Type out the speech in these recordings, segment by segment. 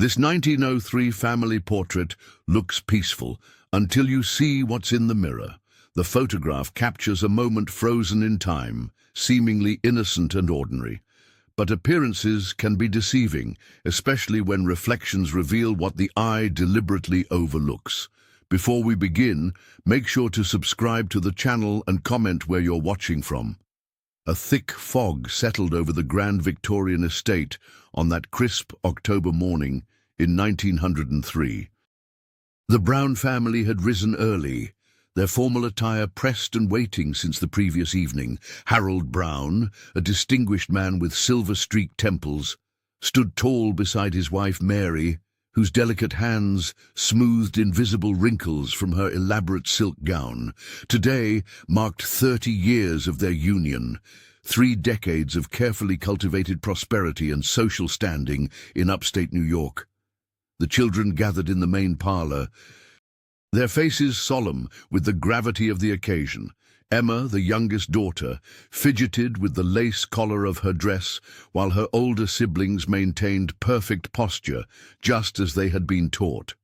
This 1903 family portrait looks peaceful until you see what's in the mirror. The photograph captures a moment frozen in time, seemingly innocent and ordinary. But appearances can be deceiving, especially when reflections reveal what the eye deliberately overlooks. Before we begin, make sure to subscribe to the channel and comment where you're watching from. A thick fog settled over the Grand Victorian estate on that crisp October morning in 1903. The Brown family had risen early, their formal attire pressed and waiting since the previous evening. Harold Brown, a distinguished man with silver-streaked temples, stood tall beside his wife Mary, whose delicate hands smoothed invisible wrinkles from her elaborate silk gown. Today marked 30 years of their union, 3 decades of carefully cultivated prosperity and social standing in upstate New York. The children gathered in the main parlor, their faces solemn with the gravity of the occasion. Emma, the youngest daughter, fidgeted with the lace collar of her dress, while her older siblings maintained perfect posture, just as they had been taught.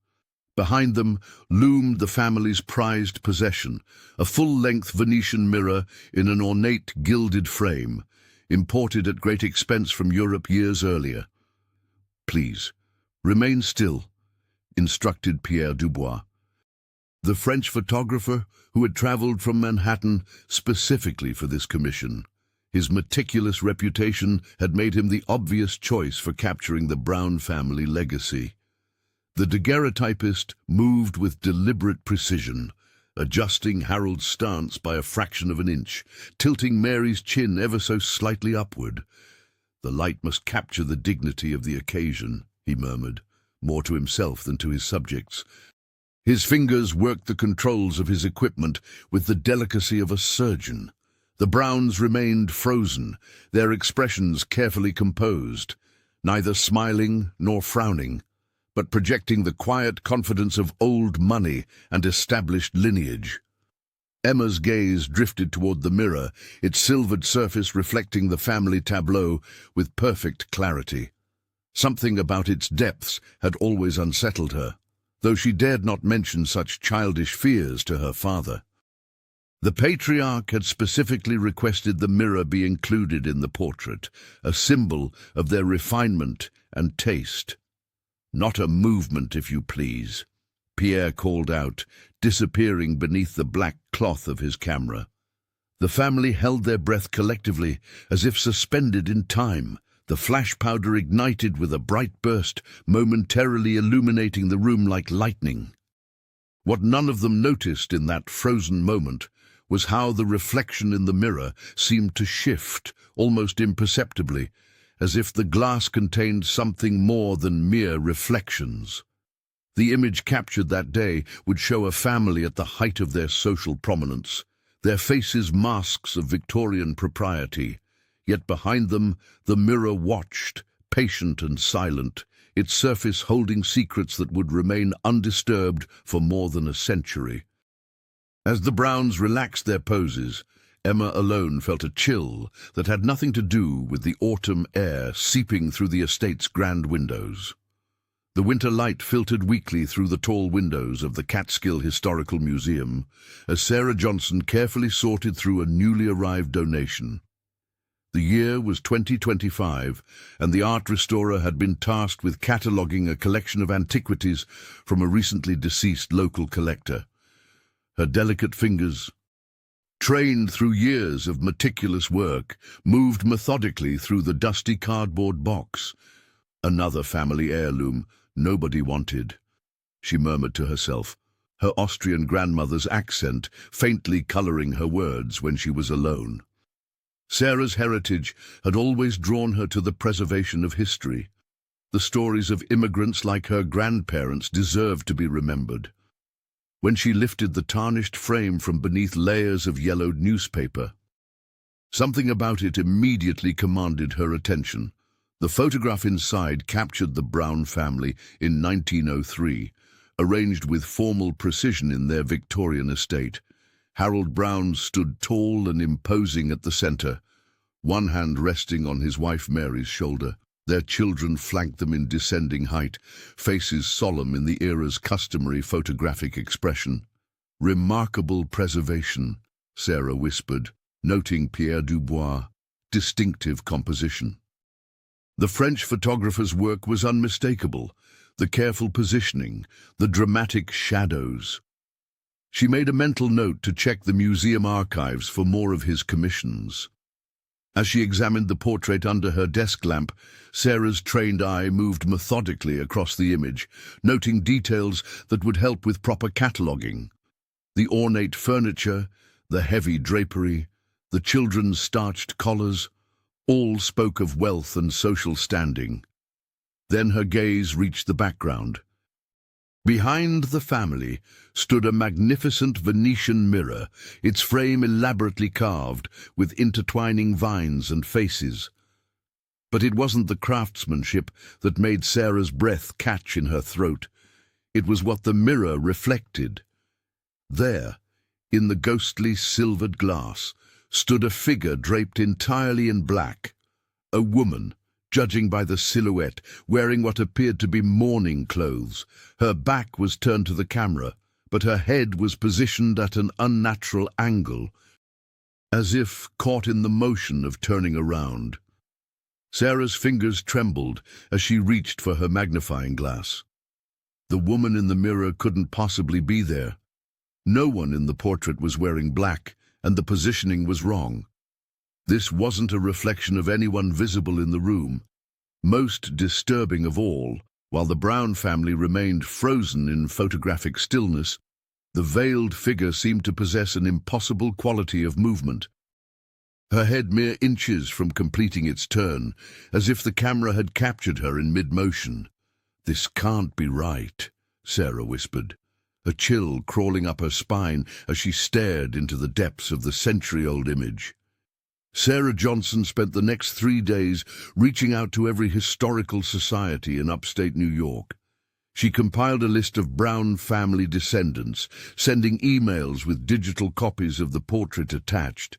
Behind them loomed the family's prized possession, a full-length Venetian mirror in an ornate gilded frame, imported at great expense from Europe years earlier. "Please, remain still," instructed Pierre Dubois, the French photographer who had traveled from Manhattan specifically for this commission. His meticulous reputation had made him the obvious choice for capturing the Brown family legacy. The daguerreotypist moved with deliberate precision, adjusting Harold's stance by a fraction of an inch, tilting Mary's chin ever so slightly upward. "The light must capture the dignity of the occasion," he murmured, more to himself than to his subjects. His fingers worked the controls of his equipment with the delicacy of a surgeon. The Browns remained frozen, their expressions carefully composed, neither smiling nor frowning, but projecting the quiet confidence of old money and established lineage. Emma's gaze drifted toward the mirror, its silvered surface reflecting the family tableau with perfect clarity. Something about its depths had always unsettled her, though she dared not mention such childish fears to her father. The patriarch had specifically requested the mirror be included in the portrait, a symbol of their refinement and taste. "Not a movement, if you please," Pierre called out, disappearing beneath the black cloth of his camera. The family held their breath collectively, as if suspended in time. The flash powder ignited with a bright burst, momentarily illuminating the room like lightning. What none of them noticed in that frozen moment was how the reflection in the mirror seemed to shift, almost imperceptibly, as if the glass contained something more than mere reflections. The image captured that day would show a family at the height of their social prominence, their faces masks of Victorian propriety. Yet behind them, the mirror watched, patient and silent, its surface holding secrets that would remain undisturbed for more than a century. As the Browns relaxed their poses, Emma alone felt a chill that had nothing to do with the autumn air seeping through the estate's grand windows. The winter light filtered weakly through the tall windows of the Catskill Historical Museum as Sarah Johnson carefully sorted through a newly arrived donation. The year was 2025, and the art restorer had been tasked with cataloguing a collection of antiquities from a recently deceased local collector. Her delicate fingers, trained through years of meticulous work, moved methodically through the dusty cardboard box. "Another family heirloom nobody wanted," she murmured to herself, her Austrian grandmother's accent faintly coloring her words when she was alone. Sarah's heritage had always drawn her to the preservation of history. The stories of immigrants like her grandparents deserved to be remembered. When she lifted the tarnished frame from beneath layers of yellowed newspaper, something about it immediately commanded her attention. The photograph inside captured the Brown family in 1903, arranged with formal precision in their Victorian estate. Harold Brown stood tall and imposing at the center, one hand resting on his wife Mary's shoulder. Their children flanked them in descending height, faces solemn in the era's customary photographic expression. "Remarkable preservation," Sarah whispered, noting Pierre Dubois' distinctive composition. The French photographer's work was unmistakable, the careful positioning, the dramatic shadows. She made a mental note to check the museum archives for more of his commissions. As she examined the portrait under her desk lamp, Sarah's trained eye moved methodically across the image, noting details that would help with proper cataloguing. The ornate furniture, the heavy drapery, the children's starched collars, all spoke of wealth and social standing. Then her gaze reached the background. Behind the family stood a magnificent Venetian mirror, its frame elaborately carved with intertwining vines and faces. But it wasn't the craftsmanship that made Sarah's breath catch in her throat. It was what the mirror reflected. There, in the ghostly silvered glass, stood a figure draped entirely in black, a woman, judging by the silhouette, wearing what appeared to be mourning clothes. Her back was turned to the camera, but her head was positioned at an unnatural angle, as if caught in the motion of turning around. Sarah's fingers trembled as she reached for her magnifying glass. The woman in the mirror couldn't possibly be there. No one in the portrait was wearing black, and the positioning was wrong. This wasn't a reflection of anyone visible in the room. Most disturbing of all, while the Brown family remained frozen in photographic stillness, the veiled figure seemed to possess an impossible quality of movement. Her head mere inches from completing its turn, as if the camera had captured her in mid-motion. "This can't be right," Sarah whispered, a chill crawling up her spine as she stared into the depths of the century-old image. Sarah Johnson spent the next 3 days reaching out to every historical society in upstate New York. She compiled a list of Brown family descendants, sending emails with digital copies of the portrait attached.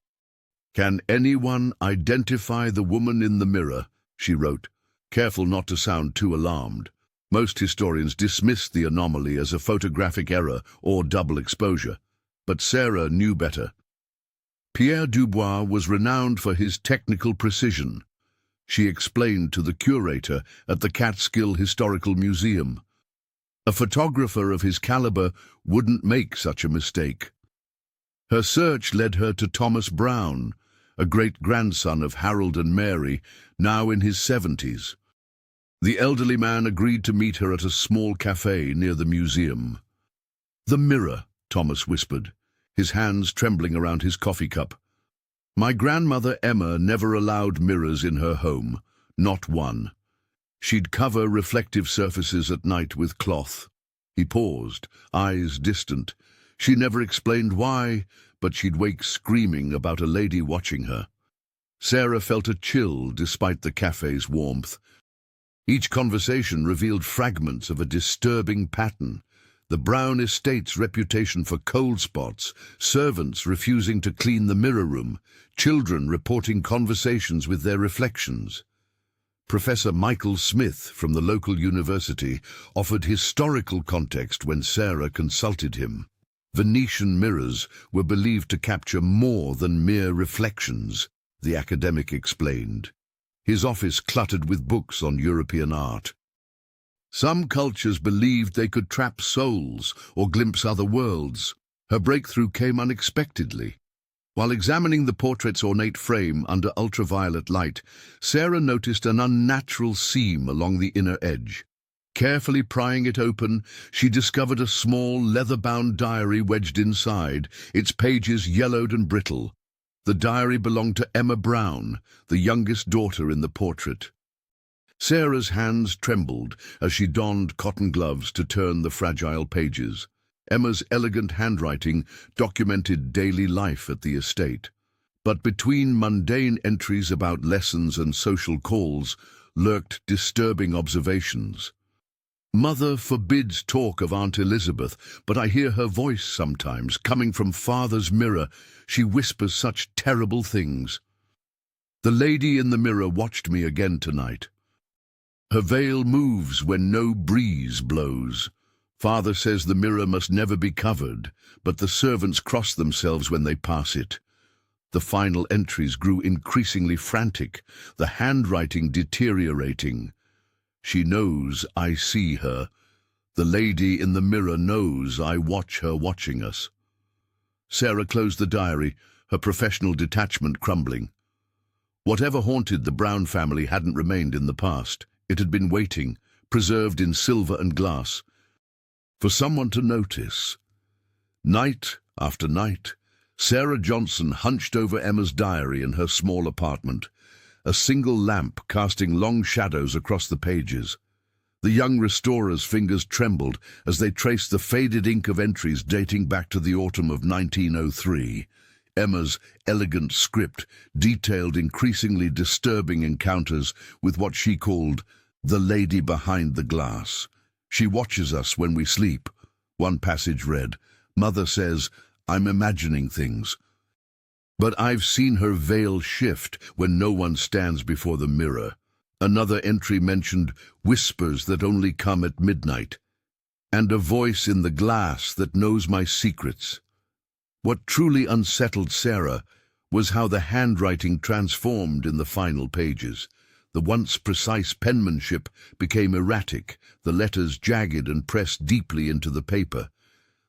"Can anyone identify the woman in the mirror?" she wrote, careful not to sound too alarmed. Most historians dismissed the anomaly as a photographic error or double exposure, but Sarah knew better. Pierre Dubois was renowned for his technical precision. She explained to the curator at the Catskill Historical Museum. A photographer of his caliber wouldn't make such a mistake. Her search led her to Thomas Brown, a great-grandson of Harold and Mary, now in his 70s. The elderly man agreed to meet her at a small cafe near the museum. "The mirror," Thomas whispered, his hands trembling around his coffee cup. "My grandmother Emma never allowed mirrors in her home, not one. She'd cover reflective surfaces at night with cloth." He paused, eyes distant. She never explained why, but she'd wake screaming about a lady watching her. Sarah felt a chill despite the cafe's warmth. Each conversation revealed fragments of a disturbing pattern. The Brown estate's reputation for cold spots, servants refusing to clean the mirror room, children reporting conversations with their reflections. Professor Michael Smith from the local university offered historical context when Sarah consulted him. Venetian mirrors were believed to capture more than mere reflections, the academic explained, his office cluttered with books on European art. Some cultures believed they could trap souls or glimpse other worlds. Her breakthrough came unexpectedly. While examining the portrait's ornate frame under ultraviolet light, Sarah noticed an unnatural seam along the inner edge. Carefully prying it open, she discovered a small leather-bound diary wedged inside, its pages yellowed and brittle. The diary belonged to Emma Brown, the youngest daughter in the portrait. Sarah's hands trembled as she donned cotton gloves to turn the fragile pages. Emma's elegant handwriting documented daily life at the estate. But between mundane entries about lessons and social calls lurked disturbing observations. "Mother forbids talk of Aunt Elizabeth, but I hear her voice sometimes, coming from Father's mirror. She whispers such terrible things. The lady in the mirror watched me again tonight. Her veil moves when no breeze blows. Father says the mirror must never be covered, but the servants cross themselves when they pass it. The final entries grew increasingly frantic, the handwriting deteriorating. She knows I see her. The lady in the mirror knows I watch her watching us. Sarah closed the diary, her professional detachment crumbling. Whatever haunted the Brown family hadn't remained in the past. It had been waiting, preserved in silver and glass, for someone to notice. Night after night, Sarah Johnson hunched over Emma's diary in her small apartment, a single lamp casting long shadows across the pages. The young restorer's fingers trembled as they traced the faded ink of entries dating back to the autumn of 1903. Emma's elegant script detailed increasingly disturbing encounters with what she called the lady behind the glass. She watches us when we sleep. One passage read, "Mother says, I'm imagining things. But I've seen her veil shift when no one stands before the mirror." Another entry mentioned whispers that only come at midnight, and a voice in the glass that knows my secrets. What truly unsettled Sarah was how the handwriting transformed in the final pages. The once precise penmanship became erratic, the letters jagged and pressed deeply into the paper.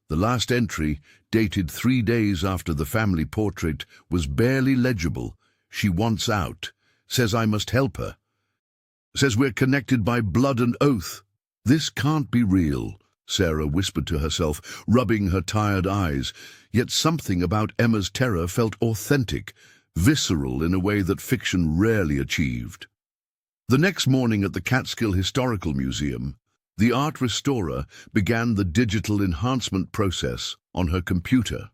The last entry, dated 3 days after the family portrait, was barely legible. "She wants out. Says I must help her. Says we're connected by blood and oath." This can't be real, Sarah whispered to herself, rubbing her tired eyes. Yet something about Emma's terror felt authentic, visceral in a way that fiction rarely achieved. The next morning at the Catskill Historical Museum, the art restorer began the digital enhancement process on her computer.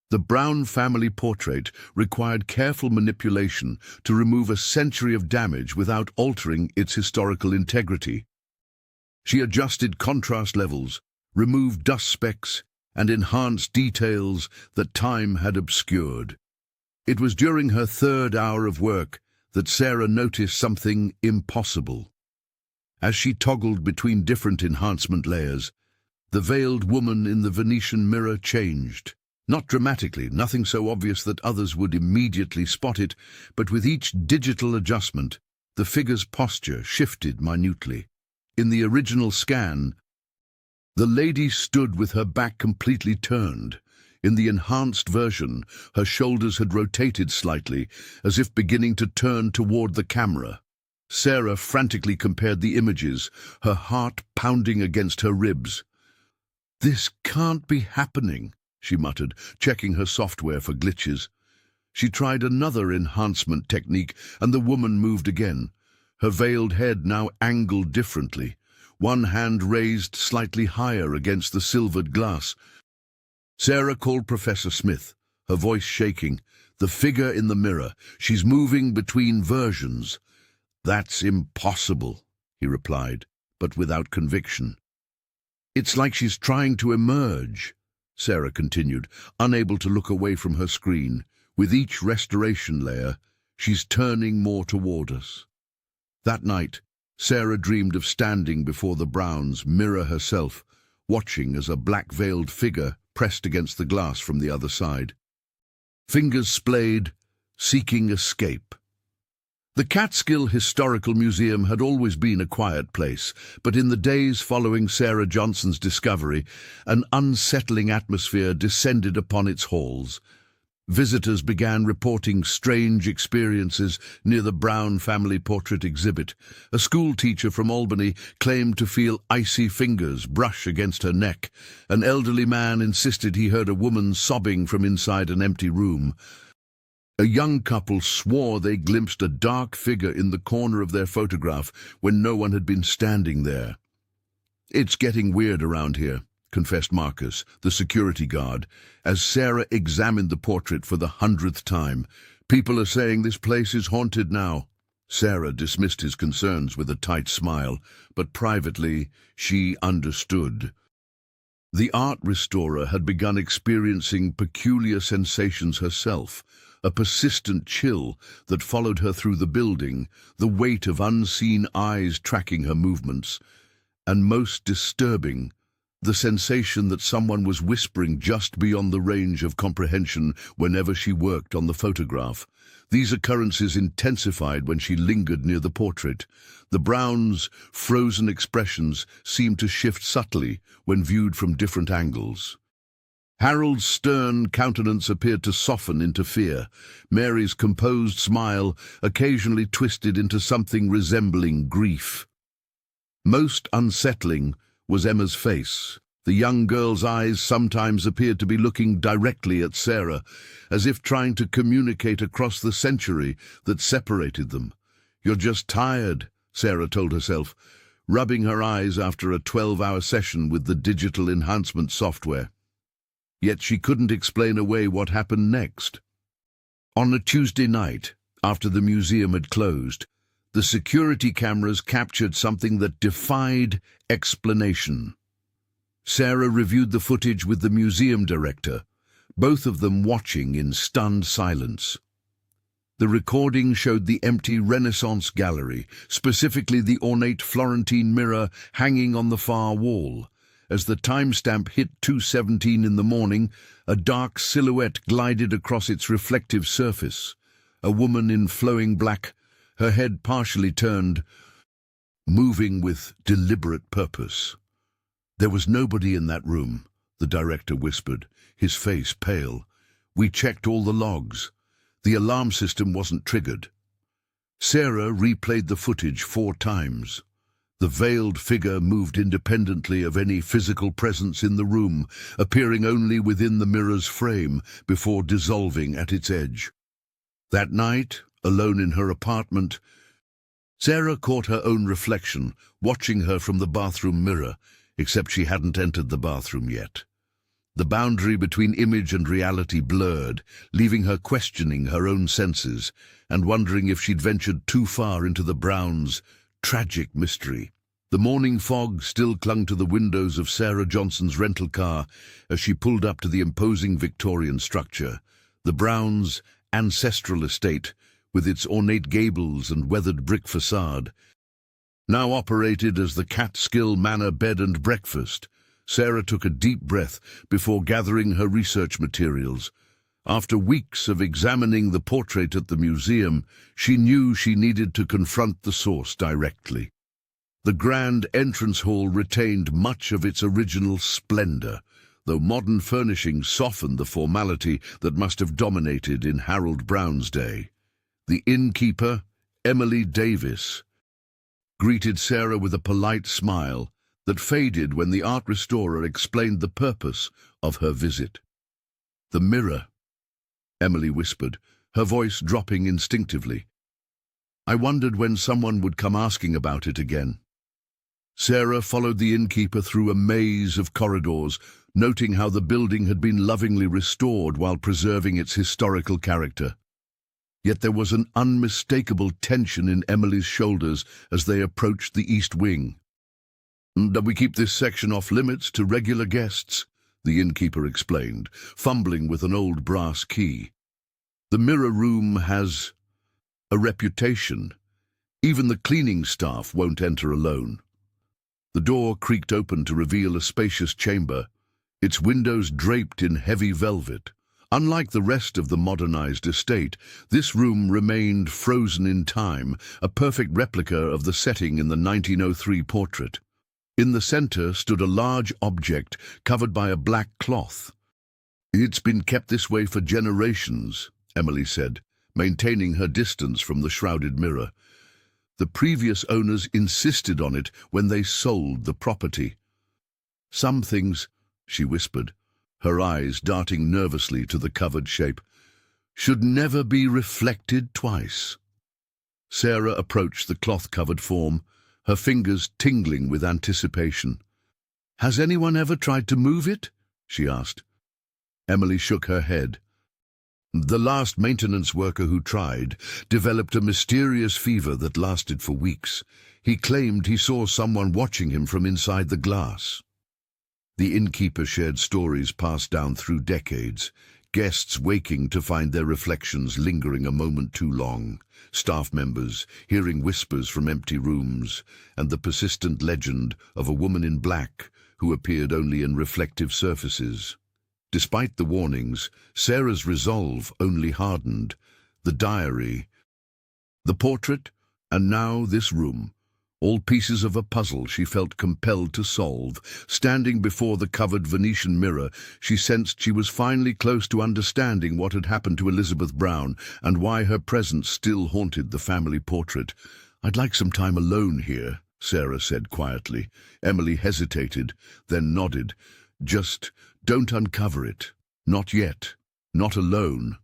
The Brown family portrait required careful manipulation to remove a century of damage without altering its historical integrity. She adjusted contrast levels, removed dust specks, and enhanced details that time had obscured. It was during her 3rd hour of work that Sarah noticed something impossible. As she toggled between different enhancement layers, the veiled woman in the Venetian mirror changed. Not dramatically, nothing so obvious that others would immediately spot it, but with each digital adjustment, the figure's posture shifted minutely. In the original scan, the lady stood with her back completely turned. In the enhanced version, her shoulders had rotated slightly, as if beginning to turn toward the camera. Sarah frantically compared the images, her heart pounding against her ribs. "This can't be happening," she muttered, checking her software for glitches. She tried another enhancement technique, and the woman moved again, her veiled head now angled differently, one hand raised slightly higher against the silvered glass. Sarah called Professor Smith, her voice shaking. "The figure in the mirror, she's moving between versions." "That's impossible," he replied, but without conviction. "It's like she's trying to emerge," Sarah continued, unable to look away from her screen. "With each restoration layer, she's turning more toward us." That night, Sarah dreamed of standing before the Browns' mirror herself, watching as a black-veiled figure pressed against the glass from the other side. Fingers splayed, seeking escape. The Catskill Historical Museum had always been a quiet place, but in the days following Sarah Johnson's discovery, an unsettling atmosphere descended upon its halls. Visitors began reporting strange experiences near the Brown family portrait exhibit. A school teacher from Albany claimed to feel icy fingers brush against her neck. An elderly man insisted he heard a woman sobbing from inside an empty room. A young couple swore they glimpsed a dark figure in the corner of their photograph when no one had been standing there. "It's getting weird around here," confessed Marcus, the security guard, as Sarah examined the portrait for the 100th time. "People are saying this place is haunted now." Sarah dismissed his concerns with a tight smile, but privately she understood. The art restorer had begun experiencing peculiar sensations herself. a persistent chill that followed her through the building, the weight of unseen eyes tracking her movements, and most disturbing, the sensation that someone was whispering just beyond the range of comprehension whenever she worked on the photograph. These occurrences intensified when she lingered near the portrait. The Browns' frozen expressions seemed to shift subtly when viewed from different angles. Harold's stern countenance appeared to soften into fear. Mary's composed smile occasionally twisted into something resembling grief. Most unsettling was Emma's face. The young girl's eyes sometimes appeared to be looking directly at Sarah, as if trying to communicate across the century that separated them. "You're just tired," Sarah told herself, rubbing her eyes after a 12-hour session with the digital enhancement software. Yet she couldn't explain away what happened next. On a Tuesday night, after the museum had closed, the security cameras captured something that defied explanation. Sarah reviewed the footage with the museum director, both of them watching in stunned silence. The recording showed the empty Renaissance gallery, specifically the ornate Florentine mirror hanging on the far wall. As the timestamp hit 2:17 in the morning, a dark silhouette glided across its reflective surface. A woman in flowing black, her head partially turned, moving with deliberate purpose. "There was nobody in that room," the director whispered, his face pale. "We checked all the logs. The alarm system wasn't triggered." Sarah replayed the footage 4 times. The veiled figure moved independently of any physical presence in the room, appearing only within the mirror's frame before dissolving at its edge. That night, alone in her apartment, Sarah caught her own reflection, watching her from the bathroom mirror, except she hadn't entered the bathroom yet. The boundary between image and reality blurred, leaving her questioning her own senses and wondering if she'd ventured too far into the Browns' tragic mystery. The morning fog still clung to the windows of Sarah Johnson's rental car as she pulled up to the imposing Victorian structure. The Browns' ancestral estate, with its ornate gables and weathered brick facade, now operated as the Catskill Manor Bed and Breakfast. Sarah took a deep breath before gathering her research materials. After weeks of examining the portrait at the museum, she knew she needed to confront the source directly. The grand entrance hall retained much of its original splendor, though modern furnishings softened the formality that must have dominated in Harold Brown's day. The innkeeper, Emily Davis, greeted Sarah with a polite smile that faded when the art restorer explained the purpose of her visit. "The mirror," Emily whispered, her voice dropping instinctively. "I wondered when someone would come asking about it again." Sarah followed the innkeeper through a maze of corridors, noting how the building had been lovingly restored while preserving its historical character. Yet there was an unmistakable tension in Emily's shoulders as they approached the east wing. "We keep this section off limits to regular guests," the innkeeper explained, fumbling with an old brass key. "The mirror room has a reputation. Even the cleaning staff won't enter alone." The door creaked open to reveal a spacious chamber, its windows draped in heavy velvet. Unlike the rest of the modernized estate, this room remained frozen in time, a perfect replica of the setting in the 1903 portrait. In the center stood a large object covered by a black cloth. "It's been kept this way for generations," Emily said, maintaining her distance from the shrouded mirror. "The previous owners insisted on it when they sold the property." "Some things," she whispered, her eyes darting nervously to the covered shape, "should never be reflected twice." Sarah approached the cloth-covered form, her fingers tingling with anticipation. "Has anyone ever tried to move it?" she asked. Emily shook her head. "The last maintenance worker who tried developed a mysterious fever that lasted for weeks. He claimed he saw someone watching him from inside the glass." The innkeeper shared stories passed down through decades, Guests waking to find their reflections lingering a moment too long, staff members hearing whispers from empty rooms, and the persistent legend of a woman in black who appeared only in reflective surfaces. Despite the warnings, Sarah's resolve only hardened. The diary, the portrait, and now this room. All pieces of a puzzle she felt compelled to solve. Standing before the covered Venetian mirror, she sensed she was finally close to understanding what had happened to Elizabeth Brown and why her presence still haunted the family portrait. "I'd like some time alone here," Sarah said quietly. Emily hesitated, then nodded. "Just don't uncover it. Not yet. Not alone."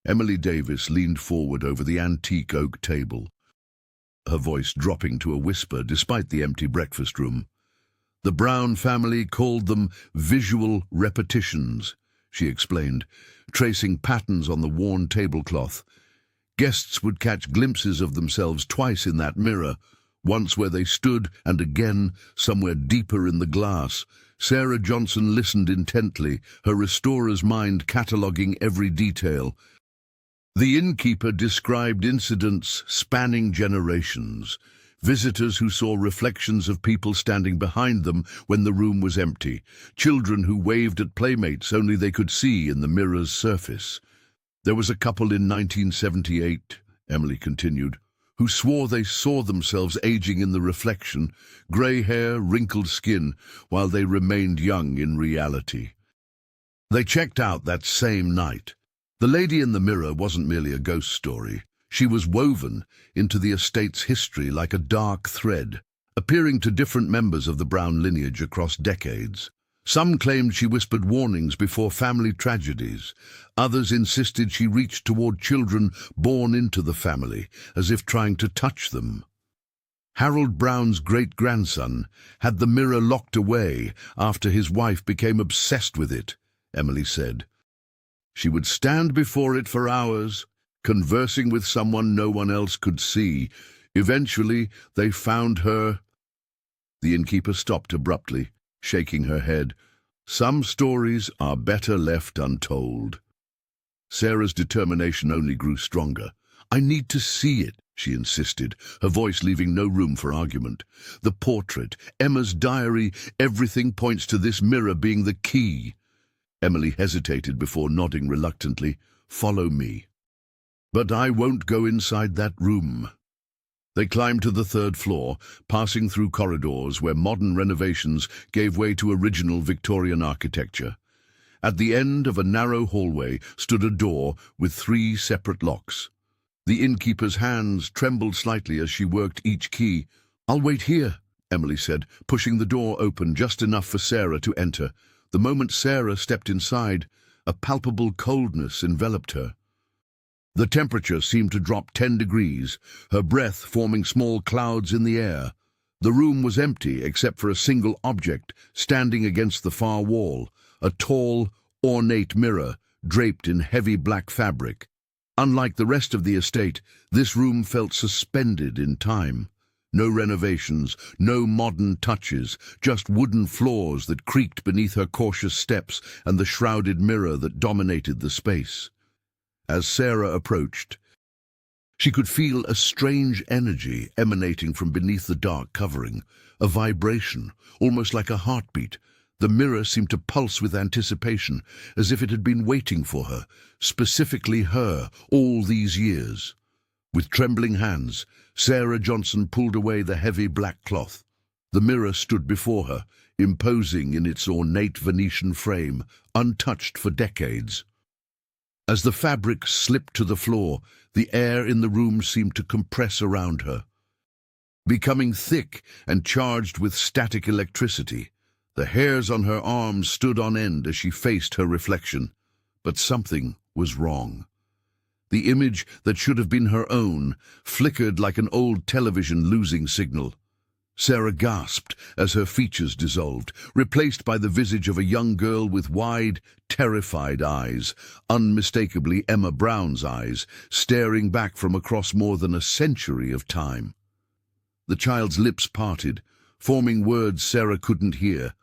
Emily Davis leaned forward over the antique oak table, her voice dropping to a whisper despite the empty breakfast room. "The Brown family called them visual repetitions," she explained, tracing patterns on the worn tablecloth. Guests would catch glimpses of themselves twice in that mirror, once where they stood and again somewhere deeper in the glass. Sarah Johnson listened intently, her restorer's mind cataloguing every detail. The innkeeper described incidents spanning generations, visitors who saw reflections of people standing behind them when the room was empty, children who waved at playmates only they could see in the mirror's surface. "There was a couple in 1978, Emily continued, who swore they saw themselves aging in the reflection, grey hair, wrinkled skin, while they remained young in reality. They checked out that same night. The lady in the mirror wasn't merely a ghost story. She was woven into the estate's history like a dark thread, appearing to different members of the Brown lineage across decades. Some claimed she whispered warnings before family tragedies. Others insisted she reached toward children born into the family, as if trying to touch them. Harold Brown's great-grandson had the mirror locked away after his wife became obsessed with it, Emily said. She would stand before it for hours, conversing with someone no one else could see. Eventually, they found her. The innkeeper stopped abruptly, shaking her head. "Some stories are better left untold." Sarah's determination only grew stronger. "I need to see it," she insisted, her voice leaving no room for argument. "The portrait, Emma's diary, everything points to this mirror being the key." Emily hesitated before nodding reluctantly. "Follow me." "But I won't go inside that room." They climbed to the third floor, passing through corridors where modern renovations gave way to original Victorian architecture. At the end of a narrow hallway stood a door with 3 separate locks. The innkeeper's hands trembled slightly as she worked each key. "I'll wait here," Emily said, pushing the door open just enough for Sarah to enter. The moment Sarah stepped inside, a palpable coldness enveloped her. The temperature seemed to drop 10 degrees, her breath forming small clouds in the air. The room was empty except for a single object standing against the far wall, a tall, ornate mirror draped in heavy black fabric. Unlike the rest of the estate, this room felt suspended in time. No renovations, no modern touches, just wooden floors that creaked beneath her cautious steps and the shrouded mirror that dominated the space. As Sarah approached, she could feel a strange energy emanating from beneath the dark covering, a vibration, almost like a heartbeat. The mirror seemed to pulse with anticipation, as if it had been waiting for her, specifically her, all these years. With trembling hands, Sarah Johnson pulled away the heavy black cloth. The mirror stood before her, imposing in its ornate Venetian frame, untouched for decades. As the fabric slipped to the floor, the air in the room seemed to compress around her, becoming thick and charged with static electricity. The hairs on her arms stood on end as she faced her reflection. But something was wrong. The image that should have been her own flickered like an old television losing signal. Sarah gasped as her features dissolved, replaced by the visage of a young girl with wide, terrified eyes, unmistakably Emma Brown's eyes, staring back from across more than a century of time. The child's lips parted, forming words Sarah couldn't hear.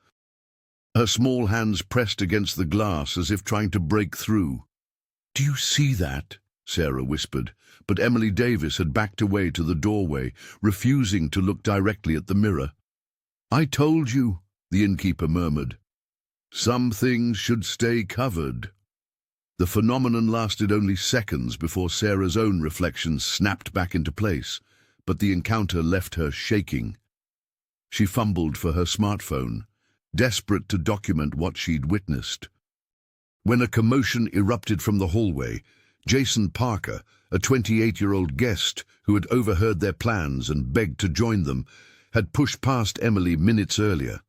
Her small hands pressed against the glass as if trying to break through. "Do you see that?" Sarah whispered, but Emily Davis had backed away to the doorway, refusing to look directly at the mirror. "I told you," the innkeeper murmured. "Some things should stay covered." The phenomenon lasted only seconds before Sarah's own reflections snapped back into place, but the encounter left her shaking. She fumbled for her smartphone, desperate to document what she'd witnessed. When a commotion erupted from the hallway, Jason Parker, a 28-year-old guest who had overheard their plans and begged to join them, had pushed past Emily minutes earlier.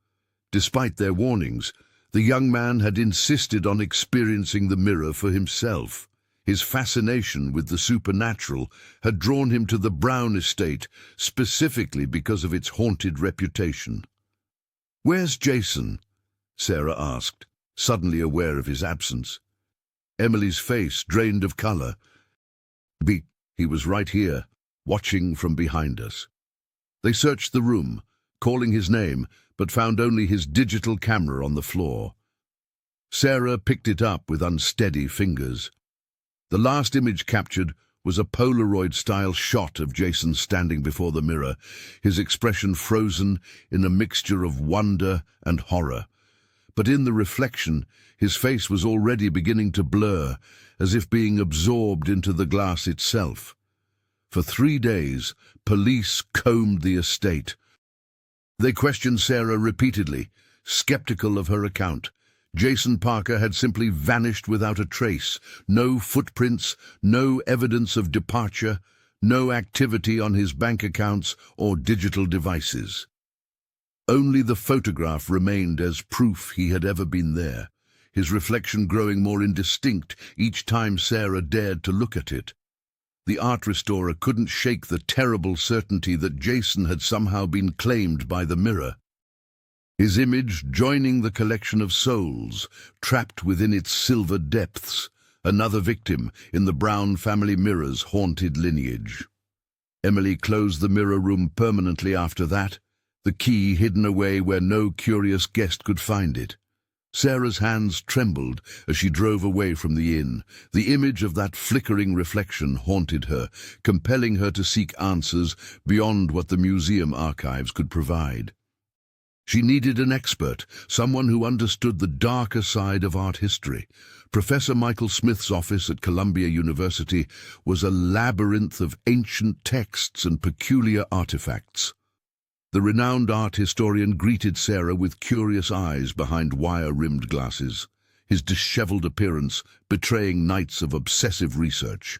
Despite their warnings, the young man had insisted on experiencing the mirror for himself. His fascination with the supernatural had drawn him to the Brown estate specifically because of its haunted reputation. "Where's Jason?" Sarah asked, suddenly aware of his absence. Emily's face drained of color. He was right here, watching from behind us." They searched the room, calling his name, but found only his digital camera on the floor. Sarah picked it up with unsteady fingers. The last image captured was a Polaroid-style shot of Jason standing before the mirror, his expression frozen in a mixture of wonder and horror. But in the reflection, his face was already beginning to blur, as if being absorbed into the glass itself. For 3 days, police combed the estate. They questioned Sarah repeatedly, skeptical of her account. Jason Parker had simply vanished without a trace. No footprints, no evidence of departure, no activity on his bank accounts or digital devices. Only the photograph remained as proof he had ever been there, his reflection growing more indistinct each time Sarah dared to look at it. The art restorer couldn't shake the terrible certainty that Jason had somehow been claimed by the mirror. His image joining the collection of souls, trapped within its silver depths, another victim in the Brown family mirror's haunted lineage. Emily closed the mirror room permanently after that, the key hidden away where no curious guest could find it. Sarah's hands trembled as she drove away from the inn. The image of that flickering reflection haunted her, compelling her to seek answers beyond what the museum archives could provide. She needed an expert, someone who understood the darker side of art history. Professor Michael Smith's office at Columbia University was a labyrinth of ancient texts and peculiar artifacts. The renowned art historian greeted Sarah with curious eyes behind wire-rimmed glasses, his disheveled appearance betraying nights of obsessive research.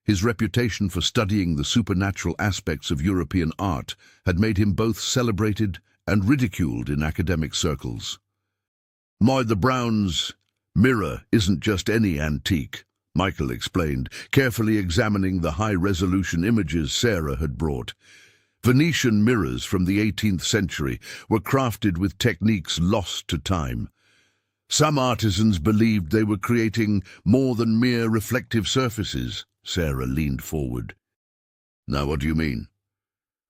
His reputation for studying the supernatural aspects of European art had made him both celebrated and ridiculed in academic circles. "The Brown's mirror isn't just any antique," Michael explained, carefully examining the high-resolution images Sarah had brought. Venetian mirrors from the 18th century were crafted with techniques lost to time. Some artisans believed they were creating more than mere reflective surfaces. Sarah leaned forward. "Now, what do you mean?"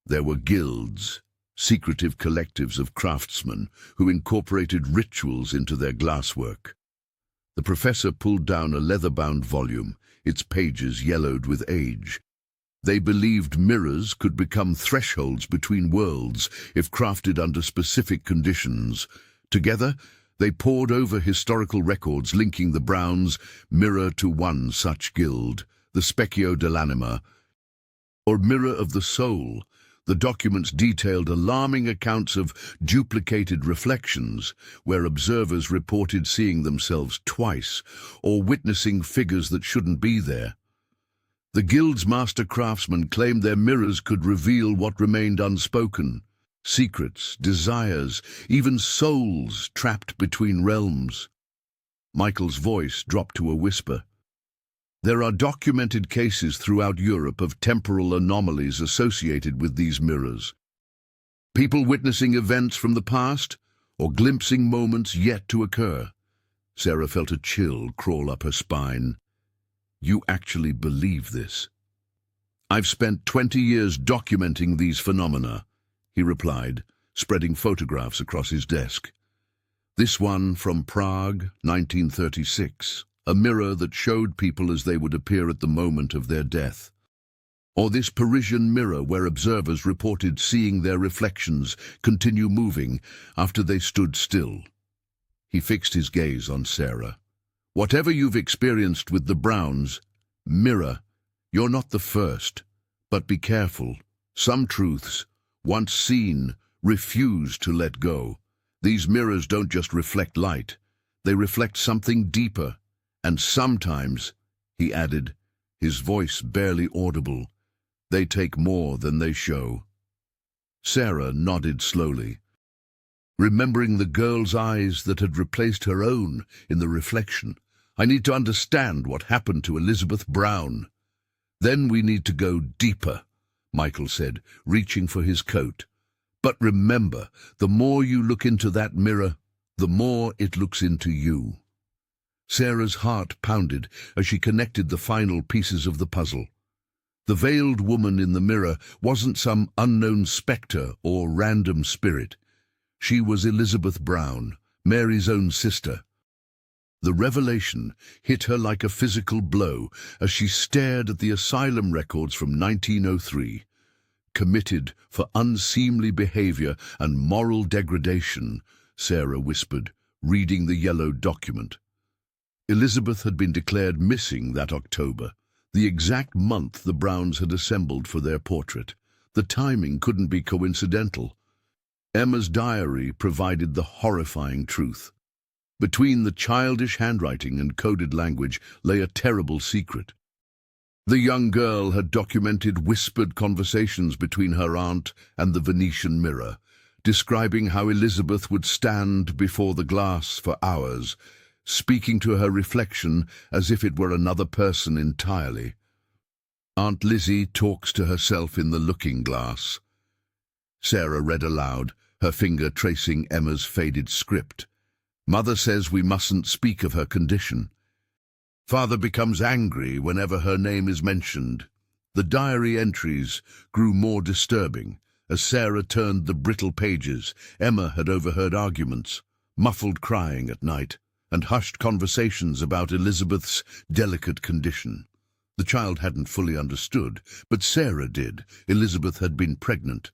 "There were guilds, secretive collectives of craftsmen who incorporated rituals into their glasswork." The professor pulled down a leather-bound volume, its pages yellowed with age. They believed mirrors could become thresholds between worlds if crafted under specific conditions. Together, they pored over historical records linking the Browns' mirror to one such guild, the Specchio dell'Anima, or Mirror of the Soul. The documents detailed alarming accounts of duplicated reflections, where observers reported seeing themselves twice or witnessing figures that shouldn't be there. The guild's master craftsmen claimed their mirrors could reveal what remained unspoken, secrets, desires, even souls trapped between realms. Michael's voice dropped to a whisper. "There are documented cases throughout Europe of temporal anomalies associated with these mirrors. People witnessing events from the past or glimpsing moments yet to occur." Sarah felt a chill crawl up her spine. "You actually believe this?" "I've spent 20 years documenting these phenomena," he replied, spreading photographs across his desk. This one from Prague, 1936, a mirror that showed people as they would appear at the moment of their death. Or this Parisian mirror where observers reported seeing their reflections continue moving after they stood still. He fixed his gaze on Sarah. Whatever you've experienced with the Browns, mirror, you're not the first. But be careful. Some truths, once seen, refuse to let go. These mirrors don't just reflect light. They reflect something deeper. And sometimes, he added, his voice barely audible, they take more than they show. Sarah nodded slowly, remembering the girl's eyes that had replaced her own in the reflection. I need to understand what happened to Elizabeth Brown. Then we need to go deeper, Michael said, reaching for his coat. But remember, the more you look into that mirror, the more it looks into you. Sarah's heart pounded as she connected the final pieces of the puzzle. The veiled woman in the mirror wasn't some unknown spectre or random spirit. She was Elizabeth Brown, Mary's own sister. The revelation hit her like a physical blow as she stared at the asylum records from 1903. Committed for unseemly behavior and moral degradation, Sarah whispered, reading the yellow document. Elizabeth had been declared missing that October, the exact month the Browns had assembled for their portrait. The timing couldn't be coincidental. Emma's diary provided the horrifying truth. Between the childish handwriting and coded language lay a terrible secret. The young girl had documented whispered conversations between her aunt and the Venetian mirror, describing how Elizabeth would stand before the glass for hours, speaking to her reflection as if it were another person entirely. Aunt Lizzie talks to herself in the looking glass. Sarah read aloud, her finger tracing Emma's faded script. Mother says we mustn't speak of her condition. Father becomes angry whenever her name is mentioned. The diary entries grew more disturbing. As Sarah turned the brittle pages, Emma had overheard arguments, muffled crying at night, and hushed conversations about Elizabeth's delicate condition. The child hadn't fully understood, but Sarah did. Elizabeth had been pregnant.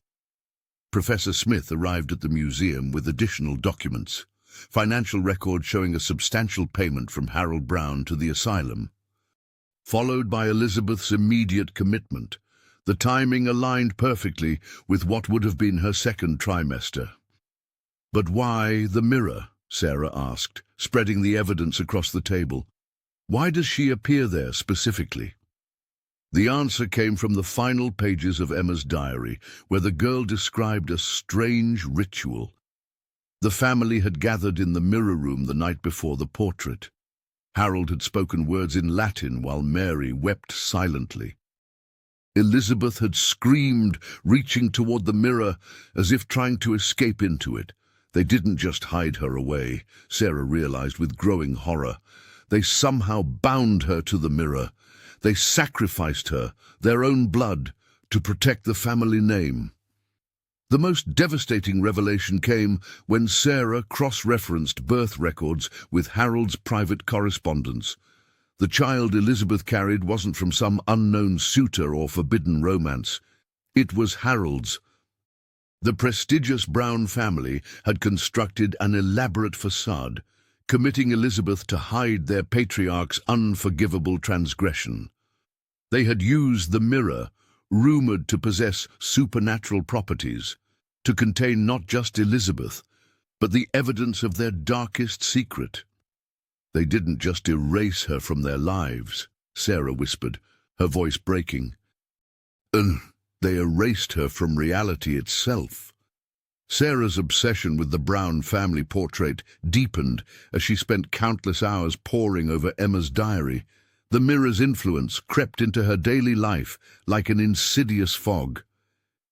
Professor Smith arrived at the museum with additional documents, financial records showing a substantial payment from Harold Brown to the asylum, followed by Elizabeth's immediate commitment. The timing aligned perfectly with what would have been her second trimester. But why the mirror? Sarah asked, spreading the evidence across the table. Why does she appear there specifically? The answer came from the final pages of Emma's diary, where the girl described a strange ritual. The family had gathered in the mirror room the night before the portrait. Harold had spoken words in Latin while Mary wept silently. Elizabeth had screamed, reaching toward the mirror as if trying to escape into it. They didn't just hide her away, Sarah realized with growing horror. They somehow bound her to the mirror. They sacrificed her, their own blood, to protect the family name. The most devastating revelation came when Sarah cross-referenced birth records with Harold's private correspondence. The child Elizabeth carried wasn't from some unknown suitor or forbidden romance. It was Harold's. The prestigious Brown family had constructed an elaborate facade, committing Elizabeth to hide their patriarch's unforgivable transgression. They had used the mirror, rumored to possess supernatural properties, to contain not just Elizabeth, but the evidence of their darkest secret. They didn't just erase her from their lives, Sarah whispered, her voice breaking. They erased her from reality itself. Sarah's obsession with the Brown family portrait deepened as she spent countless hours poring over Emma's diary. The mirror's influence crept into her daily life like an insidious fog.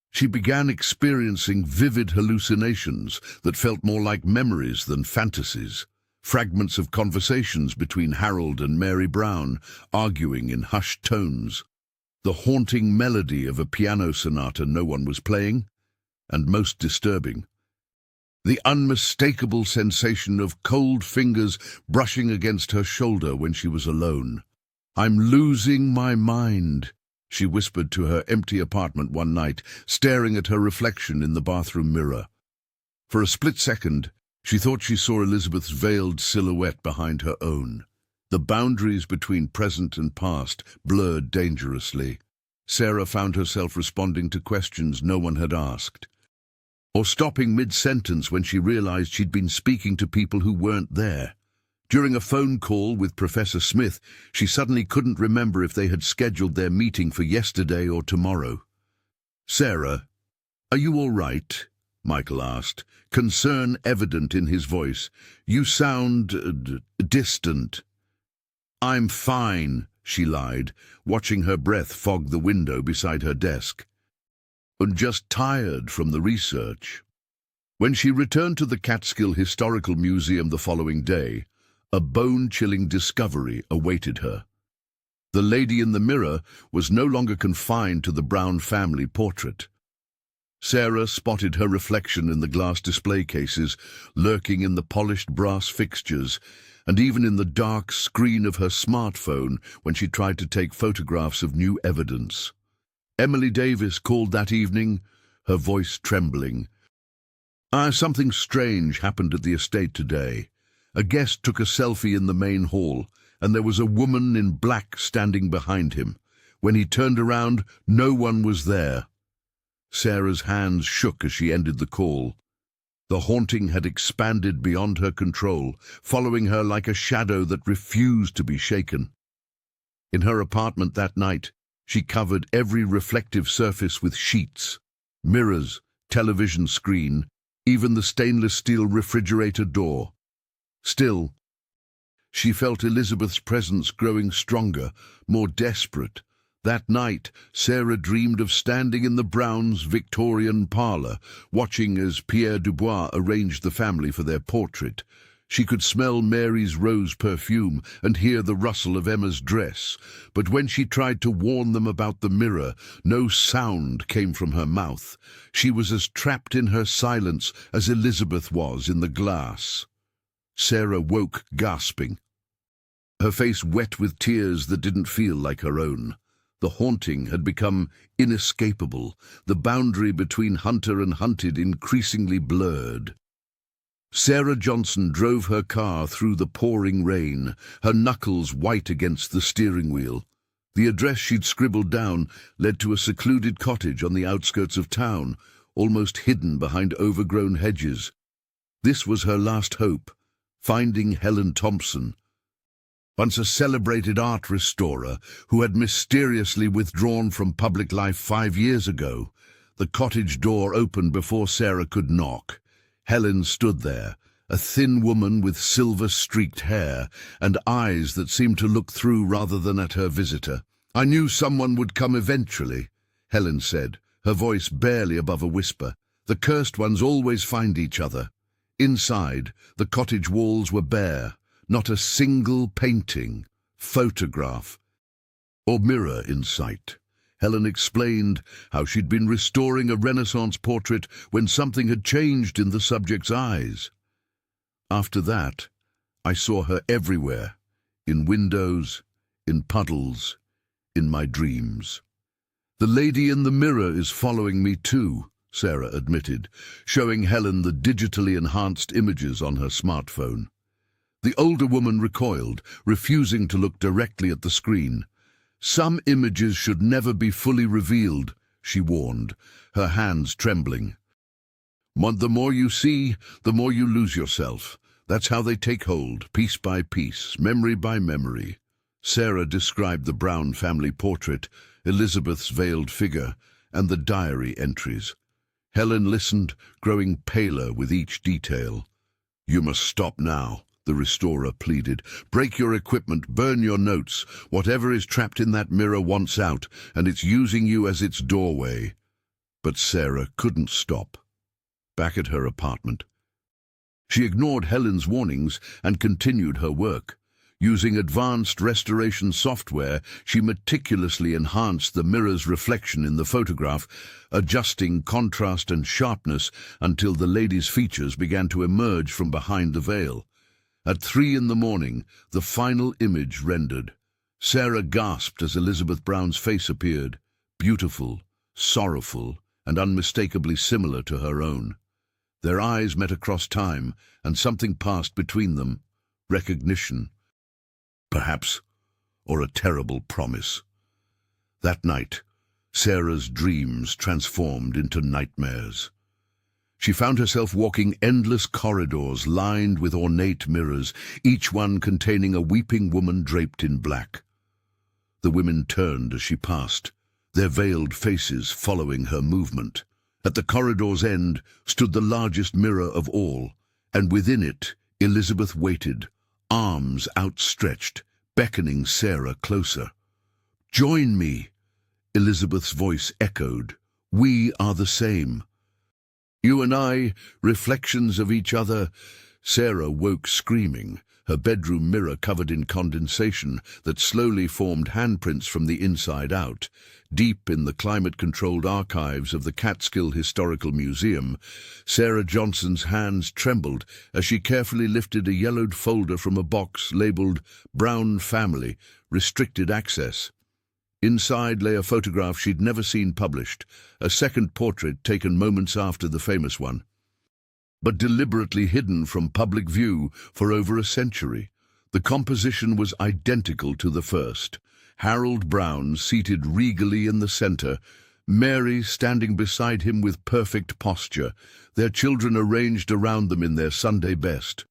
She began experiencing vivid hallucinations that felt more like memories than fantasies. Fragments of conversations between Harold and Mary Brown, arguing in hushed tones. The haunting melody of a piano sonata no one was playing, and most disturbing, the unmistakable sensation of cold fingers brushing against her shoulder when she was alone. "I'm losing my mind," she whispered to her empty apartment one night, staring at her reflection in the bathroom mirror. For a split second, she thought she saw Elizabeth's veiled silhouette behind her own. The boundaries between present and past blurred dangerously. Sarah found herself responding to questions no one had asked, or stopping mid-sentence when she realized she'd been speaking to people who weren't there. During a phone call with Professor Smith, she suddenly couldn't remember if they had scheduled their meeting for yesterday or tomorrow. "Sarah, are you all right?" Michael asked, concern evident in his voice. "You sound distant." "I'm fine," she lied, watching her breath fog the window beside her desk. "And just tired from the research." When she returned to the Catskill Historical Museum the following day, a bone-chilling discovery awaited her. The lady in the mirror was no longer confined to the Brown family portrait. Sarah spotted her reflection in the glass display cases, lurking in the polished brass fixtures, and even in the dark screen of her smartphone when she tried to take photographs of new evidence. Emily Davis called that evening, her voice trembling. Something strange happened at the estate today. A guest took a selfie in the main hall, and there was a woman in black standing behind him. When he turned around, no one was there." Sarah's hands shook as she ended the call. The haunting had expanded beyond her control, following her like a shadow that refused to be shaken. In her apartment that night, she covered every reflective surface with sheets, mirrors, television screen, even the stainless steel refrigerator door. Still, she felt Elizabeth's presence growing stronger, more desperate. That night, Sarah dreamed of standing in the Browns' Victorian parlour, watching as Pierre Dubois arranged the family for their portrait. She could smell Mary's rose perfume and hear the rustle of Emma's dress, but when she tried to warn them about the mirror, no sound came from her mouth. She was as trapped in her silence as Elizabeth was in the glass. Sarah woke gasping, her face wet with tears that didn't feel like her own. The haunting had become inescapable, the boundary between hunter and hunted increasingly blurred. Sarah Johnson drove her car through the pouring rain, her knuckles white against the steering wheel. The address she'd scribbled down led to a secluded cottage on the outskirts of town, almost hidden behind overgrown hedges. This was her last hope, finding Helen Thompson. Once a celebrated art restorer who had mysteriously withdrawn from public life 5 years ago, the cottage door opened before Sarah could knock. Helen stood there, a thin woman with silver-streaked hair and eyes that seemed to look through rather than at her visitor. "I knew someone would come eventually," Helen said, her voice barely above a whisper. "The cursed ones always find each other." Inside, the cottage walls were bare. Not a single painting, photograph, or mirror in sight. Helen explained how she'd been restoring a Renaissance portrait when something had changed in the subject's eyes. "After that, I saw her everywhere, in windows, in puddles, in my dreams." "The lady in the mirror is following me too," Sarah admitted, showing Helen the digitally enhanced images on her smartphone. The older woman recoiled, refusing to look directly at the screen. "Some images should never be fully revealed," she warned, her hands trembling. "The more you see, the more you lose yourself. That's how they take hold, piece by piece, memory by memory." Sarah described the Brown family portrait, Elizabeth's veiled figure, and the diary entries. Helen listened, growing paler with each detail. "You must stop now," the restorer pleaded. "Break your equipment, burn your notes. Whatever is trapped in that mirror wants out, and it's using you as its doorway." But Sarah couldn't stop. Back at her apartment, she ignored Helen's warnings and continued her work. Using advanced restoration software, she meticulously enhanced the mirror's reflection in the photograph, adjusting contrast and sharpness until the lady's features began to emerge from behind the veil. At 3 in the morning, the final image rendered. Sarah gasped as Elizabeth Brown's face appeared, beautiful, sorrowful, and unmistakably similar to her own. Their eyes met across time, and something passed between them. Recognition, perhaps, or a terrible promise. That night, Sarah's dreams transformed into nightmares. She found herself walking endless corridors lined with ornate mirrors, each one containing a weeping woman draped in black. The women turned as she passed, their veiled faces following her movement. At the corridor's end stood the largest mirror of all, and within it Elizabeth waited, arms outstretched, beckoning Sarah closer. "Join me," Elizabeth's voice echoed. "We are the same. You and I, reflections of each other." Sarah woke screaming, her bedroom mirror covered in condensation that slowly formed handprints from the inside out. Deep in the climate-controlled archives of the Catskill Historical Museum, Sarah Johnson's hands trembled as she carefully lifted a yellowed folder from a box labeled "Brown Family, Restricted Access." Inside lay a photograph she'd never seen published, a second portrait taken moments after the famous one, but deliberately hidden from public view for over a century. The composition was identical to the first. Harold Brown seated regally in the center, Mary standing beside him with perfect posture, their children arranged around them in their Sunday best.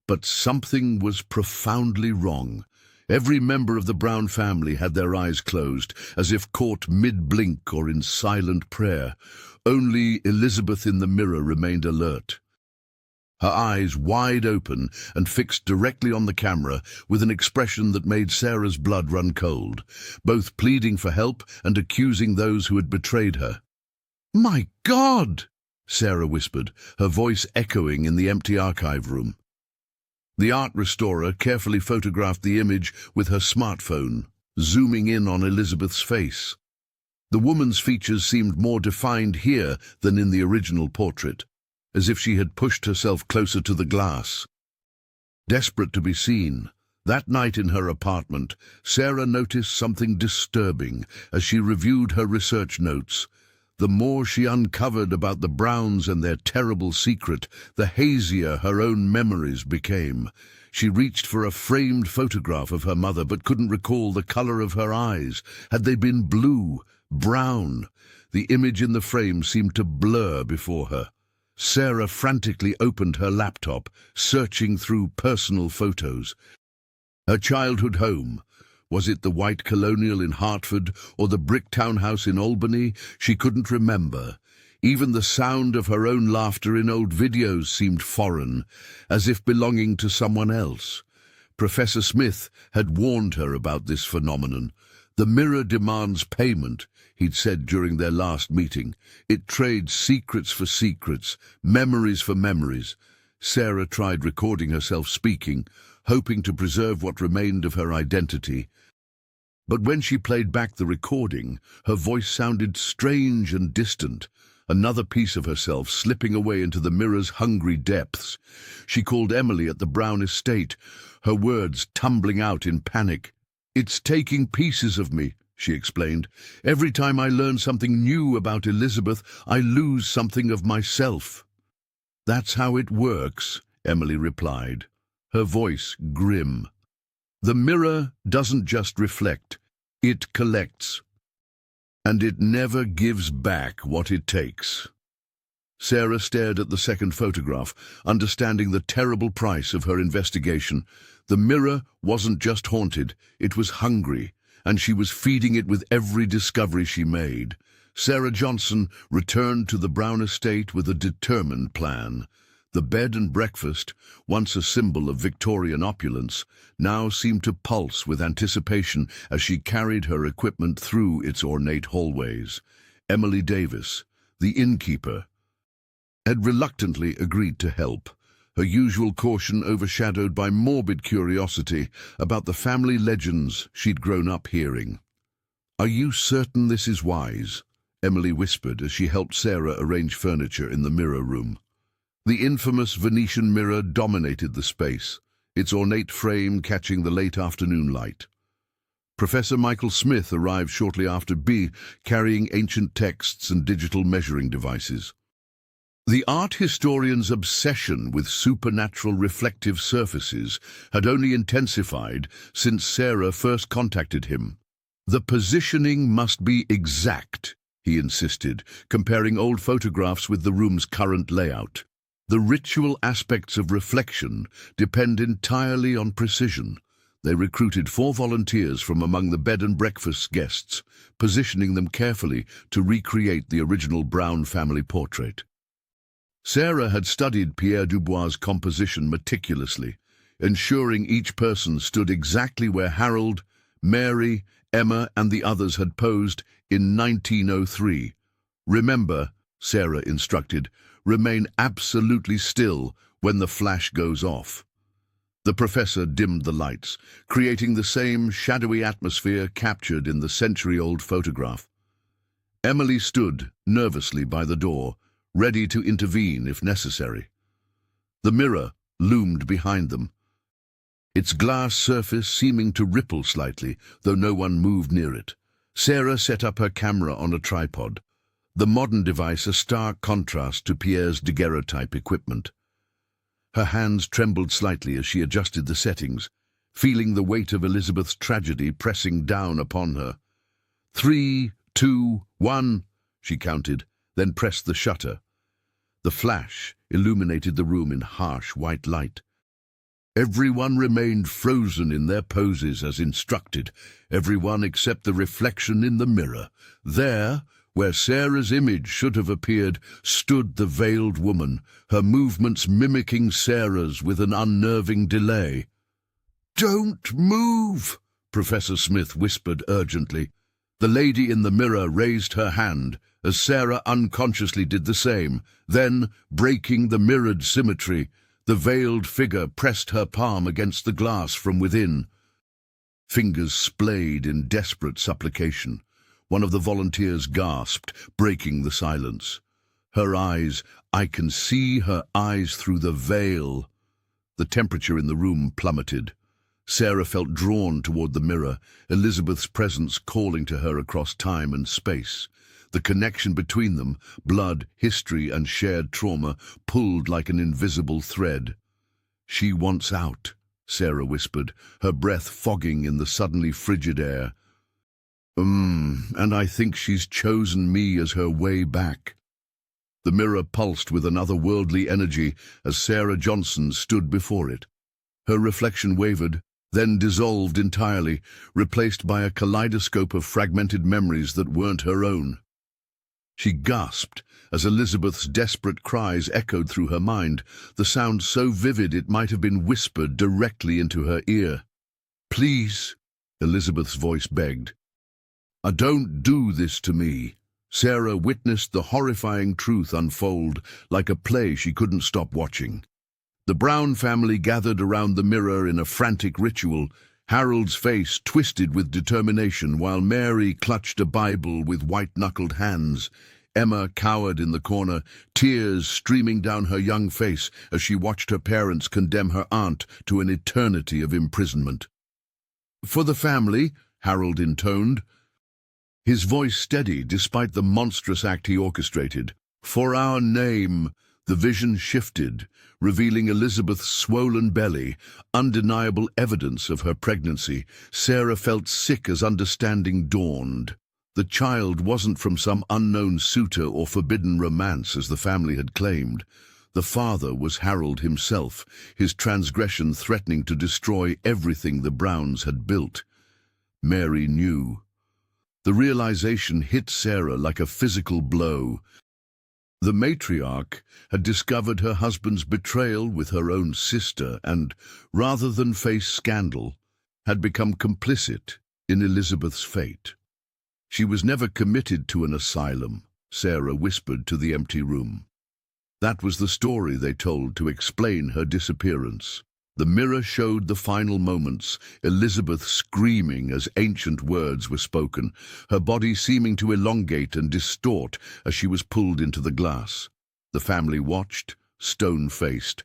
But something was profoundly wrong. Every member of the Brown family had their eyes closed, as if caught mid-blink or in silent prayer. Only Elizabeth in the mirror remained alert, her eyes wide open and fixed directly on the camera with an expression that made Sarah's blood run cold, both pleading for help and accusing those who had betrayed her. "My God!" Sarah whispered, her voice echoing in the empty archive room. The art restorer carefully photographed the image with her smartphone, zooming in on Elizabeth's face. The woman's features seemed more defined here than in the original portrait, as if she had pushed herself closer to the glass. Desperate to be seen, that night in her apartment, Sarah noticed something disturbing as she reviewed her research notes. The more she uncovered about the Browns and their terrible secret, the hazier her own memories became. She reached for a framed photograph of her mother but couldn't recall the color of her eyes. Had they been blue, brown? The image in the frame seemed to blur before her. Sarah frantically opened her laptop, searching through personal photos. Her childhood home. Was it the white colonial in Hartford or the brick townhouse in Albany? She couldn't remember. Even the sound of her own laughter in old videos seemed foreign, as if belonging to someone else. Professor Smith had warned her about this phenomenon. "The mirror demands payment," he'd said during their last meeting. "It trades secrets for secrets, memories for memories." Sarah tried recording herself speaking, hoping to preserve what remained of her identity. But when she played back the recording, her voice sounded strange and distant, another piece of herself slipping away into the mirror's hungry depths. She called Emily at the Brown estate, her words tumbling out in panic. "It's taking pieces of me," she explained. "Every time I learn something new about Elizabeth, I lose something of myself." "That's how it works," Emily replied, her voice grim. "The mirror doesn't just reflect, it collects. And it never gives back what it takes." Sarah stared at the second photograph, understanding the terrible price of her investigation. The mirror wasn't just haunted, it was hungry, and she was feeding it with every discovery she made. Sarah Johnson returned to the Brown estate with a determined plan. The bed and breakfast, once a symbol of Victorian opulence, now seemed to pulse with anticipation as she carried her equipment through its ornate hallways. Emily Davis, the innkeeper, had reluctantly agreed to help, her usual caution overshadowed by morbid curiosity about the family legends she'd grown up hearing. "Are you certain this is wise?" Emily whispered as she helped Sarah arrange furniture in the mirror room. The infamous Venetian mirror dominated the space, its ornate frame catching the late afternoon light. Professor Michael Smith arrived shortly after B, carrying ancient texts and digital measuring devices. The art historian's obsession with supernatural reflective surfaces had only intensified since Sarah first contacted him. "The positioning must be exact," he insisted, comparing old photographs with the room's current layout. "The ritual aspects of reflection depend entirely on precision." They recruited 4 volunteers from among the bed and breakfast guests, positioning them carefully to recreate the original Brown family portrait. Sarah had studied Pierre Dubois' composition meticulously, ensuring each person stood exactly where Harold, Mary, Emma, and the others had posed in 1903. "Remember," Sarah instructed, "remain absolutely still when the flash goes off." The professor dimmed the lights, creating the same shadowy atmosphere captured in the century-old photograph. Emily stood nervously by the door, ready to intervene if necessary. The mirror loomed behind them, its glass surface seeming to ripple slightly, though no one moved near it. Sarah set up her camera on a tripod, the modern device a stark contrast to Pierre's daguerreotype equipment. Her hands trembled slightly as she adjusted the settings, feeling the weight of Elizabeth's tragedy pressing down upon her. 3, 2, 1, she counted, then pressed the shutter. The flash illuminated the room in harsh white light. Everyone remained frozen in their poses as instructed, everyone except the reflection in the mirror. There, where Sarah's image should have appeared, stood the veiled woman, her movements mimicking Sarah's with an unnerving delay. "Don't move," Professor Smith whispered urgently. The lady in the mirror raised her hand, as Sarah unconsciously did the same. Then, breaking the mirrored symmetry, the veiled figure pressed her palm against the glass from within. Fingers splayed in desperate supplication. One of the volunteers gasped, breaking the silence. Her eyes, "I can see her eyes through the veil." The temperature in the room plummeted. Sarah felt drawn toward the mirror, Elizabeth's presence calling to her across time and space. The connection between them, blood, history, and shared trauma, pulled like an invisible thread. "She wants out," Sarah whispered, her breath fogging in the suddenly frigid air. And I think she's chosen me as her way back." The mirror pulsed with another worldly energy as Sarah Johnson stood before it. Her reflection wavered, then dissolved entirely, replaced by a kaleidoscope of fragmented memories that weren't her own. She gasped as Elizabeth's desperate cries echoed through her mind, the sound so vivid it might have been whispered directly into her ear. "Please," Elizabeth's voice begged. "Don't do this to me." Sarah witnessed the horrifying truth unfold like a play she couldn't stop watching. The Brown family gathered around the mirror in a frantic ritual, Harold's face twisted with determination while Mary clutched a Bible with white-knuckled hands. Emma cowered in the corner, tears streaming down her young face as she watched her parents condemn her aunt to an eternity of imprisonment. "For the family," Harold intoned, his voice steady despite the monstrous act he orchestrated. "For our name." The vision shifted, revealing Elizabeth's swollen belly, undeniable evidence of her pregnancy. Sarah felt sick as understanding dawned. The child wasn't from some unknown suitor or forbidden romance as the family had claimed. The father was Harold himself, his transgression threatening to destroy everything the Browns had built. Mary knew. The realization hit Sarah like a physical blow. The matriarch had discovered her husband's betrayal with her own sister and, rather than face scandal, had become complicit in Elizabeth's fate. She was never committed to an asylum, Sarah whispered to the empty room. That was the story they told to explain her disappearance. The mirror showed the final moments, Elizabeth screaming as ancient words were spoken, her body seeming to elongate and distort as she was pulled into the glass. The family watched, stone-faced.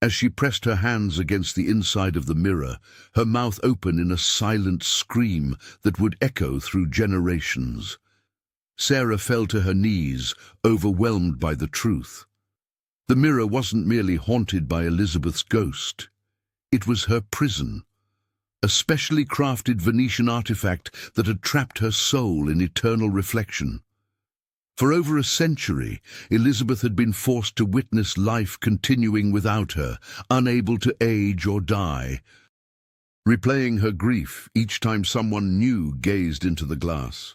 As she pressed her hands against the inside of the mirror, her mouth open in a silent scream that would echo through generations. Sarah fell to her knees, overwhelmed by the truth. The mirror wasn't merely haunted by Elizabeth's ghost. It was her prison, a specially crafted Venetian artifact that had trapped her soul in eternal reflection. For over a century, Elizabeth had been forced to witness life continuing without her, unable to age or die, replaying her grief each time someone new gazed into the glass.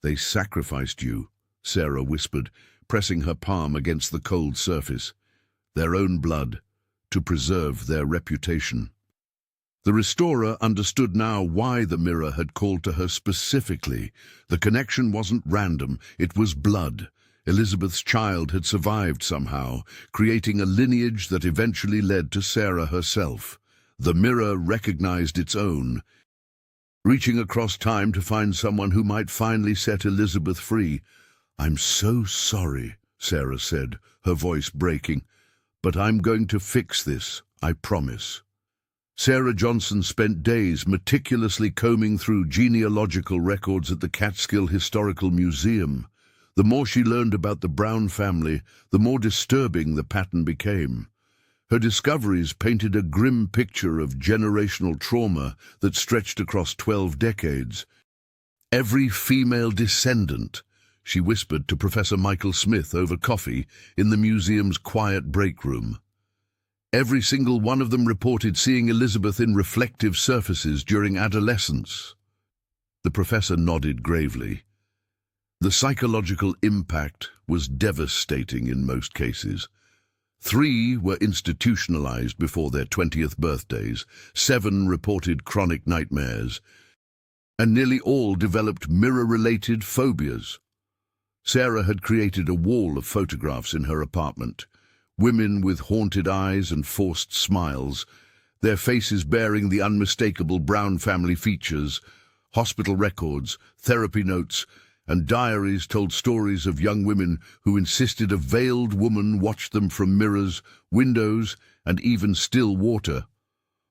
"They sacrificed you," Sarah whispered, pressing her palm against the cold surface. "Their own blood, to preserve their reputation." The restorer understood now why the mirror had called to her specifically. The connection wasn't random, it was blood. Elizabeth's child had survived somehow, creating a lineage that eventually led to Sarah herself. The mirror recognized its own, reaching across time to find someone who might finally set Elizabeth free. "I'm so sorry," Sarah said, her voice breaking, "but I'm going to fix this, I promise." Sarah Johnson spent days meticulously combing through genealogical records at the Catskill Historical Museum. The more she learned about the Brown family, the more disturbing the pattern became. Her discoveries painted a grim picture of generational trauma that stretched across 12 decades. "Every female descendant," she whispered to Professor Michael Smith over coffee in the museum's quiet break room. "Every single one of them reported seeing Elizabeth in reflective surfaces during adolescence." The professor nodded gravely. The psychological impact was devastating in most cases. 3 were institutionalized before their 20th birthdays, 7 reported chronic nightmares, and nearly all developed mirror-related phobias. Sarah had created a wall of photographs in her apartment. Women with haunted eyes and forced smiles, their faces bearing the unmistakable Brown family features. Hospital records, therapy notes, and diaries told stories of young women who insisted a veiled woman watched them from mirrors, windows, and even still water.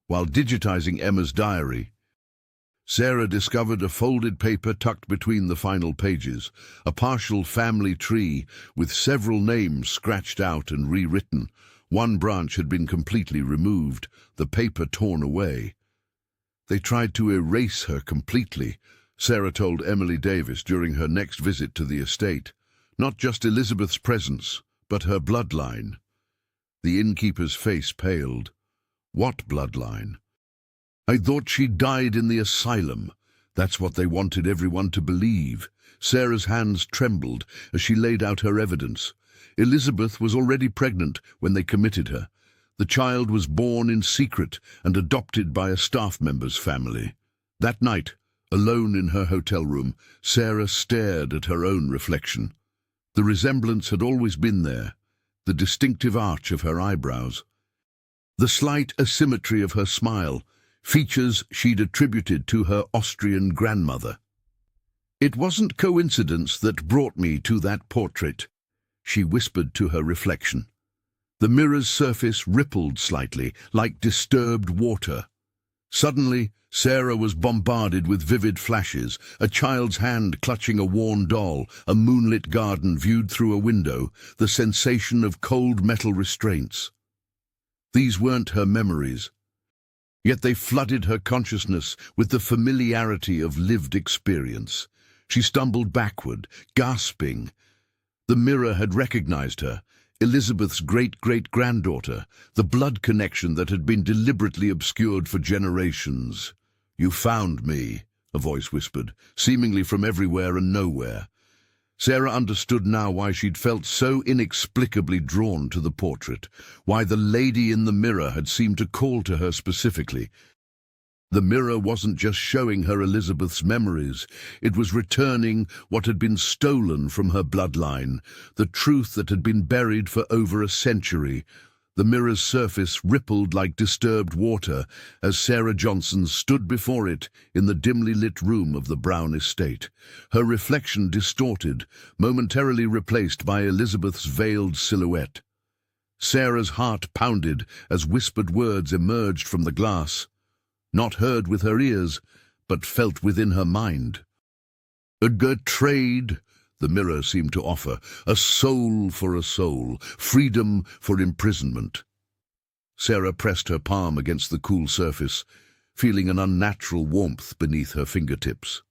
While digitizing Emma's diary, Sarah discovered a folded paper tucked between the final pages, a partial family tree with several names scratched out and rewritten. One branch had been completely removed, the paper torn away. "They tried to erase her completely," Sarah told Emily Davis during her next visit to the estate. "Not just Elizabeth's presence, but her bloodline." The innkeeper's face paled. "What bloodline?" "I thought she died in the asylum. That's what they wanted everyone to believe." Sarah's hands trembled as she laid out her evidence. Elizabeth was already pregnant when they committed her. The child was born in secret and adopted by a staff member's family. That night, alone in her hotel room, Sarah stared at her own reflection. The resemblance had always been there, the distinctive arch of her eyebrows, the slight asymmetry of her smile, features she'd attributed to her Austrian grandmother. "It wasn't coincidence that brought me to that portrait," she whispered to her reflection. The mirror's surface rippled slightly, like disturbed water. Suddenly, Sarah was bombarded with vivid flashes, a child's hand clutching a worn doll, a moonlit garden viewed through a window, the sensation of cold metal restraints. These weren't her memories, yet they flooded her consciousness with the familiarity of lived experience. She stumbled backward, gasping. The mirror had recognized her, Elizabeth's great-great-granddaughter, the blood connection that had been deliberately obscured for generations. "You found me," a voice whispered, seemingly from everywhere and nowhere. Sarah understood now why she'd felt so inexplicably drawn to the portrait, why the lady in the mirror had seemed to call to her specifically. The mirror wasn't just showing her Elizabeth's memories, it was returning what had been stolen from her bloodline, the truth that had been buried for over a century. The mirror's surface rippled like disturbed water as Sarah Johnson stood before it in the dimly lit room of the Brown estate, her reflection distorted, momentarily replaced by Elizabeth's veiled silhouette. Sarah's heart pounded as whispered words emerged from the glass, not heard with her ears, but felt within her mind. "A trade," the mirror seemed to offer, "a soul for a soul, freedom for imprisonment." Sarah pressed her palm against the cool surface, feeling an unnatural warmth beneath her fingertips.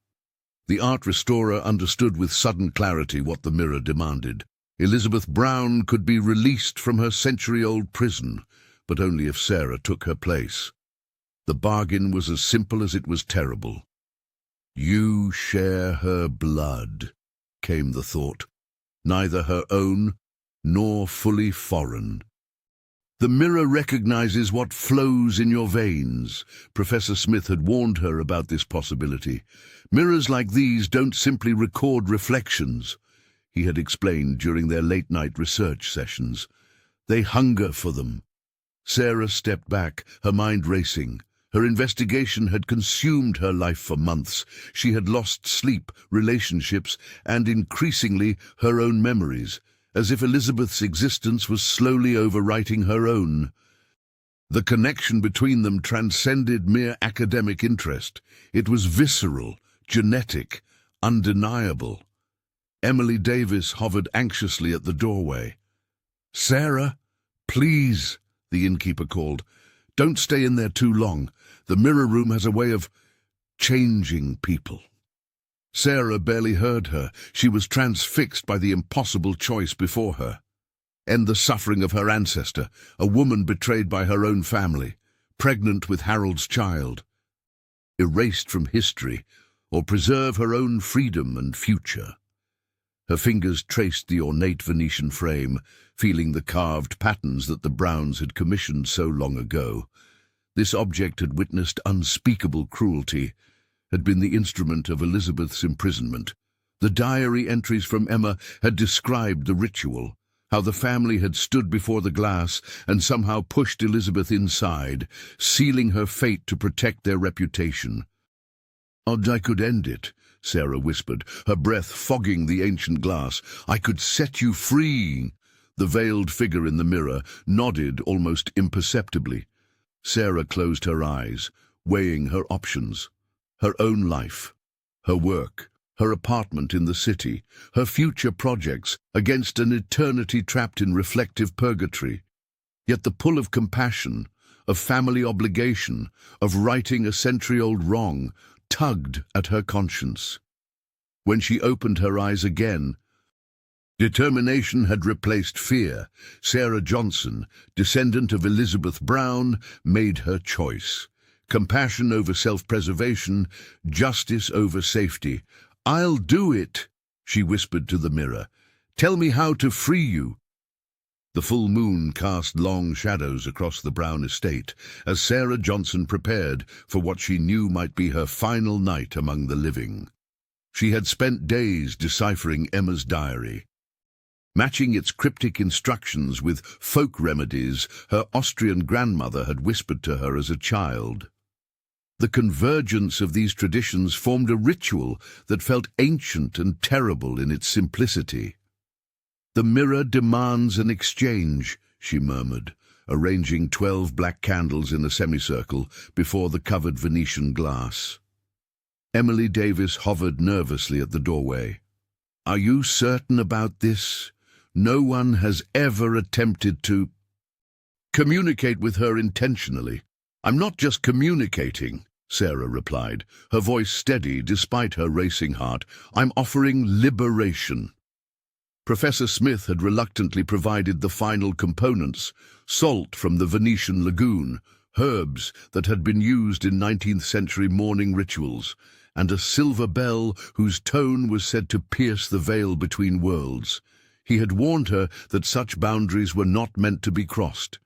The art restorer understood with sudden clarity what the mirror demanded. Elizabeth Brown could be released from her century-old prison, but only if Sarah took her place. The bargain was as simple as it was terrible. "You share her blood," came the thought, "neither her own nor fully foreign." "The mirror recognizes what flows in your veins." Professor Smith had warned her about this possibility. "Mirrors like these don't simply record reflections," he had explained during their late-night research sessions. "They hunger for them." Sarah stepped back, her mind racing. Her investigation had consumed her life for months. She had lost sleep, relationships, and increasingly her own memories, as if Elizabeth's existence was slowly overwriting her own. The connection between them transcended mere academic interest. It was visceral, genetic, undeniable. Emily Davis hovered anxiously at the doorway. "Sarah, please," the innkeeper called. "Don't stay in there too long. The mirror room has a way of changing people." Sarah barely heard her. She was transfixed by the impossible choice before her. End the suffering of her ancestor, a woman betrayed by her own family, pregnant with Harold's child. Erased from history, or preserve her own freedom and future. Her fingers traced the ornate Venetian frame, feeling the carved patterns that the Browns had commissioned so long ago. This object had witnessed unspeakable cruelty, had been the instrument of Elizabeth's imprisonment. The diary entries from Emma had described the ritual, how the family had stood before the glass and somehow pushed Elizabeth inside, sealing her fate to protect their reputation. "Odd I could end it," Sarah whispered, her breath fogging the ancient glass. "I could set you free." The veiled figure in the mirror nodded almost imperceptibly. Sarah closed her eyes, weighing her options. Her own life, her work, her apartment in the city, her future projects against an eternity trapped in reflective purgatory. Yet the pull of compassion, of family obligation, of righting a century-old wrong, tugged at her conscience. When she opened her eyes again, determination had replaced fear. Sarah Johnson, descendant of Elizabeth Brown, made her choice. Compassion over self-preservation, justice over safety. "I'll do it," she whispered to the mirror. "Tell me how to free you." The full moon cast long shadows across the Brown estate as Sarah Johnson prepared for what she knew might be her final night among the living. She had spent days deciphering Emma's diary, matching its cryptic instructions with folk remedies her Austrian grandmother had whispered to her as a child. The convergence of these traditions formed a ritual that felt ancient and terrible in its simplicity. "The mirror demands an exchange," she murmured, arranging 12 black candles in a semicircle before the covered Venetian glass. Emily Davis hovered nervously at the doorway. "Are you certain about this? No one has ever attempted to communicate with her intentionally." "I'm not just communicating," Sarah replied, her voice steady despite her racing heart. "I'm offering liberation." Professor Smith had reluctantly provided the final components: salt from the Venetian lagoon, herbs that had been used in 19th century mourning rituals, and a silver bell whose tone was said to pierce the veil between worlds. He had warned her that such boundaries were not meant to be crossed.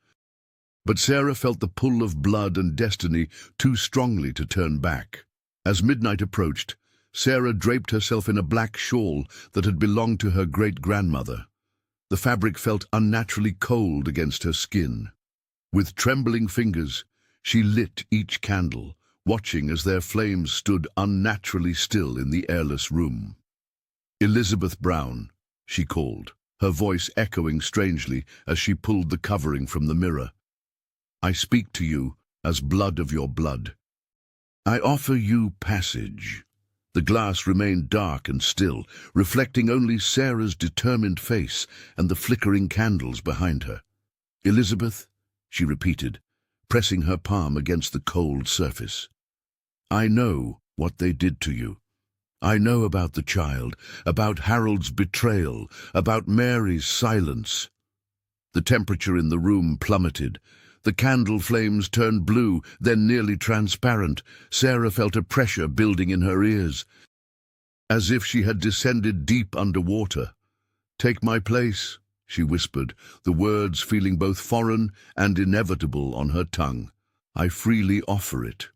But Sarah felt the pull of blood and destiny too strongly to turn back. As midnight approached, Sarah draped herself in a black shawl that had belonged to her great-grandmother. The fabric felt unnaturally cold against her skin. With trembling fingers, she lit each candle, watching as their flames stood unnaturally still in the airless room. "Elizabeth Brown," she called, her voice echoing strangely as she pulled the covering from the mirror. "I speak to you as blood of your blood. I offer you passage." The glass remained dark and still, reflecting only Sarah's determined face and the flickering candles behind her. "Elizabeth," she repeated, pressing her palm against the cold surface. "I know what they did to you. I know about the child, about Harold's betrayal, about Mary's silence." The temperature in the room plummeted. The candle flames turned blue, then nearly transparent. Sarah felt a pressure building in her ears, as if she had descended deep underwater. "Take my place," she whispered, the words feeling both foreign and inevitable on her tongue. "I freely offer it."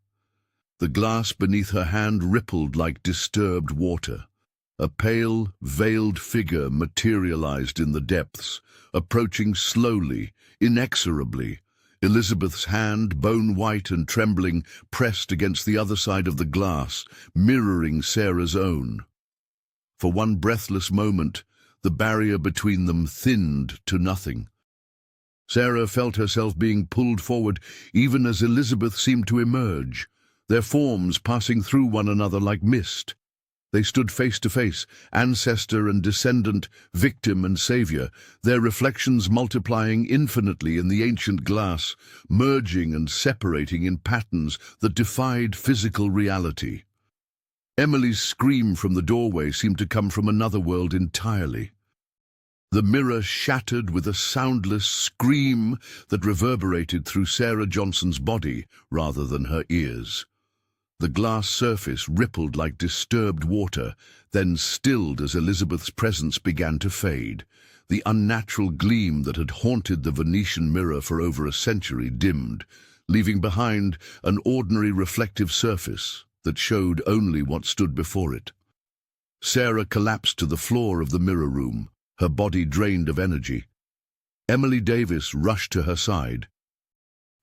The glass beneath her hand rippled like disturbed water. A pale, veiled figure materialized in the depths, approaching slowly, inexorably. Elizabeth's hand, bone-white and trembling, pressed against the other side of the glass, mirroring Sarah's own. For one breathless moment, the barrier between them thinned to nothing. Sarah felt herself being pulled forward even as Elizabeth seemed to emerge, their forms passing through one another like mist. They stood face to face, ancestor and descendant, victim and savior, their reflections multiplying infinitely in the ancient glass, merging and separating in patterns that defied physical reality. Emily's scream from the doorway seemed to come from another world entirely. The mirror shattered with a soundless scream that reverberated through Sarah Johnson's body rather than her ears. The glass surface rippled like disturbed water, then stilled as Elizabeth's presence began to fade. The unnatural gleam that had haunted the Venetian mirror for over a century dimmed, leaving behind an ordinary reflective surface that showed only what stood before it. Sarah collapsed to the floor of the mirror room, her body drained of energy. Emily Davis rushed to her side,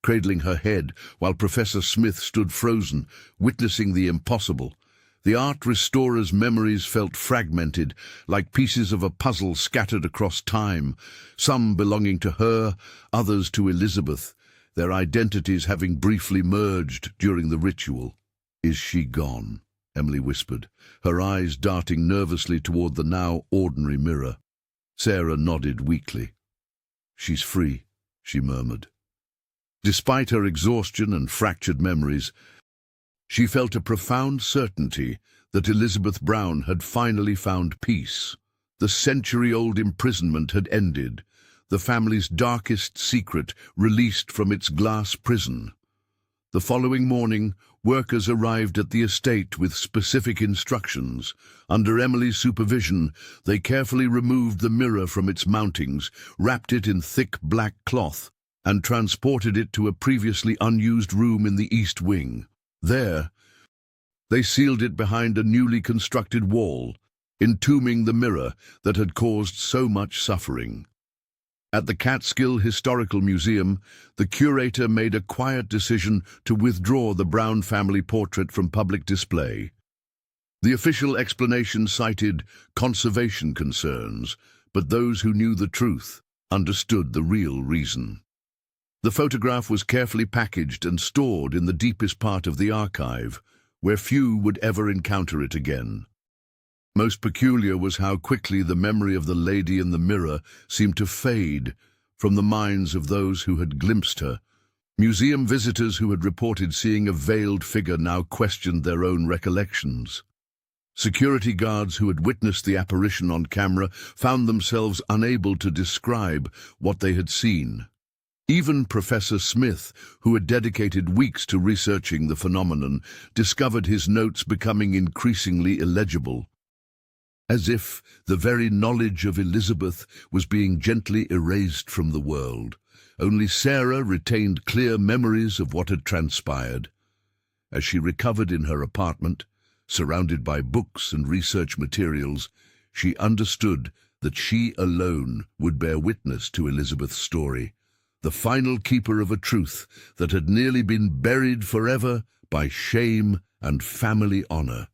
cradling her head while Professor Smith stood frozen, witnessing the impossible. The art restorer's memories felt fragmented, like pieces of a puzzle scattered across time, some belonging to her, others to Elizabeth, their identities having briefly merged during the ritual. "Is she gone?" Emily whispered, her eyes darting nervously toward the now ordinary mirror. Sarah nodded weakly. "She's free," she murmured. Despite her exhaustion and fractured memories, she felt a profound certainty that Elizabeth Brown had finally found peace. The century-old imprisonment had ended, the family's darkest secret released from its glass prison. The following morning, workers arrived at the estate with specific instructions. Under Emily's supervision, they carefully removed the mirror from its mountings, wrapped it in thick black cloth, and transported it to a previously unused room in the East Wing. There, they sealed it behind a newly constructed wall, entombing the mirror that had caused so much suffering. At the Catskill Historical Museum, the curator made a quiet decision to withdraw the Brown family portrait from public display. The official explanation cited conservation concerns, but those who knew the truth understood the real reason. The photograph was carefully packaged and stored in the deepest part of the archive, where few would ever encounter it again. Most peculiar was how quickly the memory of the lady in the mirror seemed to fade from the minds of those who had glimpsed her. Museum visitors who had reported seeing a veiled figure now questioned their own recollections. Security guards who had witnessed the apparition on camera found themselves unable to describe what they had seen. Even Professor Smith, who had dedicated weeks to researching the phenomenon, discovered his notes becoming increasingly illegible, as if the very knowledge of Elizabeth was being gently erased from the world. Only Sarah retained clear memories of what had transpired. As she recovered in her apartment, surrounded by books and research materials, she understood that she alone would bear witness to Elizabeth's story, the final keeper of a truth that had nearly been buried forever by shame and family honor.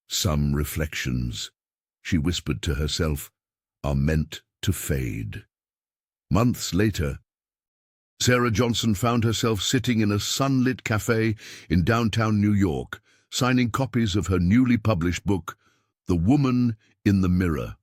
Some reflections, she whispered to herself, are meant to fade. Months later, Sarah Johnson found herself sitting in a sunlit cafe in downtown New York, signing copies of her newly published book, The Woman in the Mirror.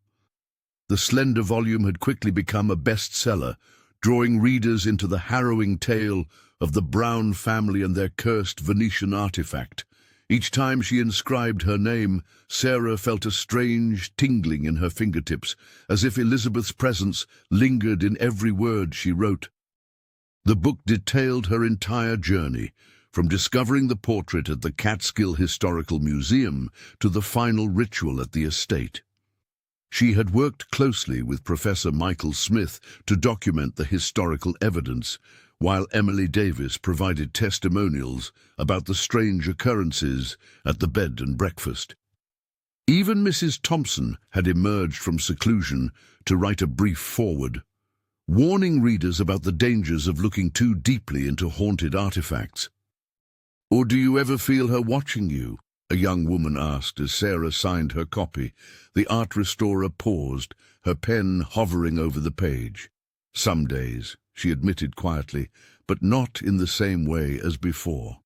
The slender volume had quickly become a bestseller, drawing readers into the harrowing tale of the Brown family and their cursed Venetian artifact. Each time she inscribed her name, Sarah felt a strange tingling in her fingertips, as if Elizabeth's presence lingered in every word she wrote. The book detailed her entire journey, from discovering the portrait at the Catskill Historical Museum to the final ritual at the estate. She had worked closely with Professor Michael Smith to document the historical evidence, while Emily Davis provided testimonials about the strange occurrences at the bed and breakfast. Even Mrs. Thompson had emerged from seclusion to write a brief foreword, warning readers about the dangers of looking too deeply into haunted artifacts. "Or do you ever feel her watching you?" a young woman asked as Sarah signed her copy. The art restorer paused, her pen hovering over the page. "Some days," she admitted quietly, "but not in the same way as before."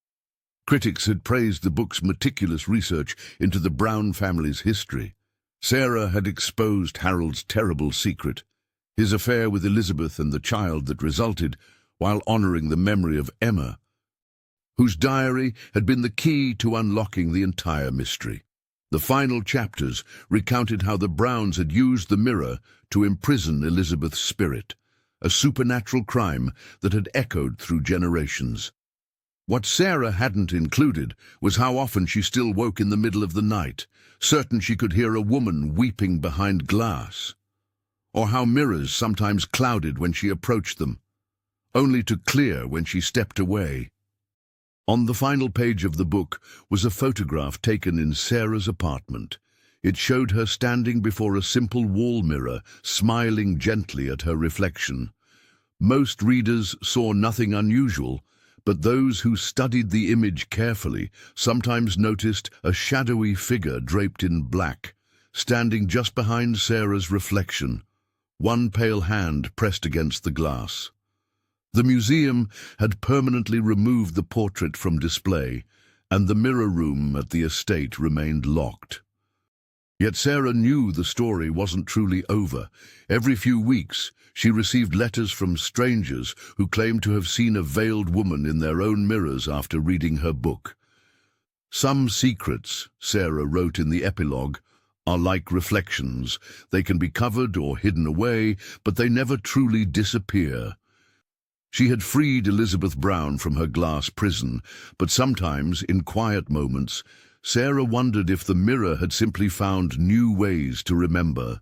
Critics had praised the book's meticulous research into the Brown family's history. Sarah had exposed Harold's terrible secret, his affair with Elizabeth and the child that resulted, while honoring the memory of Emma, whose diary had been the key to unlocking the entire mystery. The final chapters recounted how the Browns had used the mirror to imprison Elizabeth's spirit, a supernatural crime that had echoed through generations. What Sarah hadn't included was how often she still woke in the middle of the night, certain she could hear a woman weeping behind glass, or how mirrors sometimes clouded when she approached them, only to clear when she stepped away. On the final page of the book was a photograph taken in Sarah's apartment. It showed her standing before a simple wall mirror, smiling gently at her reflection. Most readers saw nothing unusual, but those who studied the image carefully sometimes noticed a shadowy figure draped in black, standing just behind Sarah's reflection, one pale hand pressed against the glass. The museum had permanently removed the portrait from display, and the mirror room at the estate remained locked. Yet Sarah knew the story wasn't truly over. Every few weeks, she received letters from strangers who claimed to have seen a veiled woman in their own mirrors after reading her book. "Some secrets," Sarah wrote in the epilogue, "are like reflections. They can be covered or hidden away, but they never truly disappear." She had freed Elizabeth Brown from her glass prison, but sometimes, in quiet moments, Sarah wondered if the mirror had simply found new ways to remember.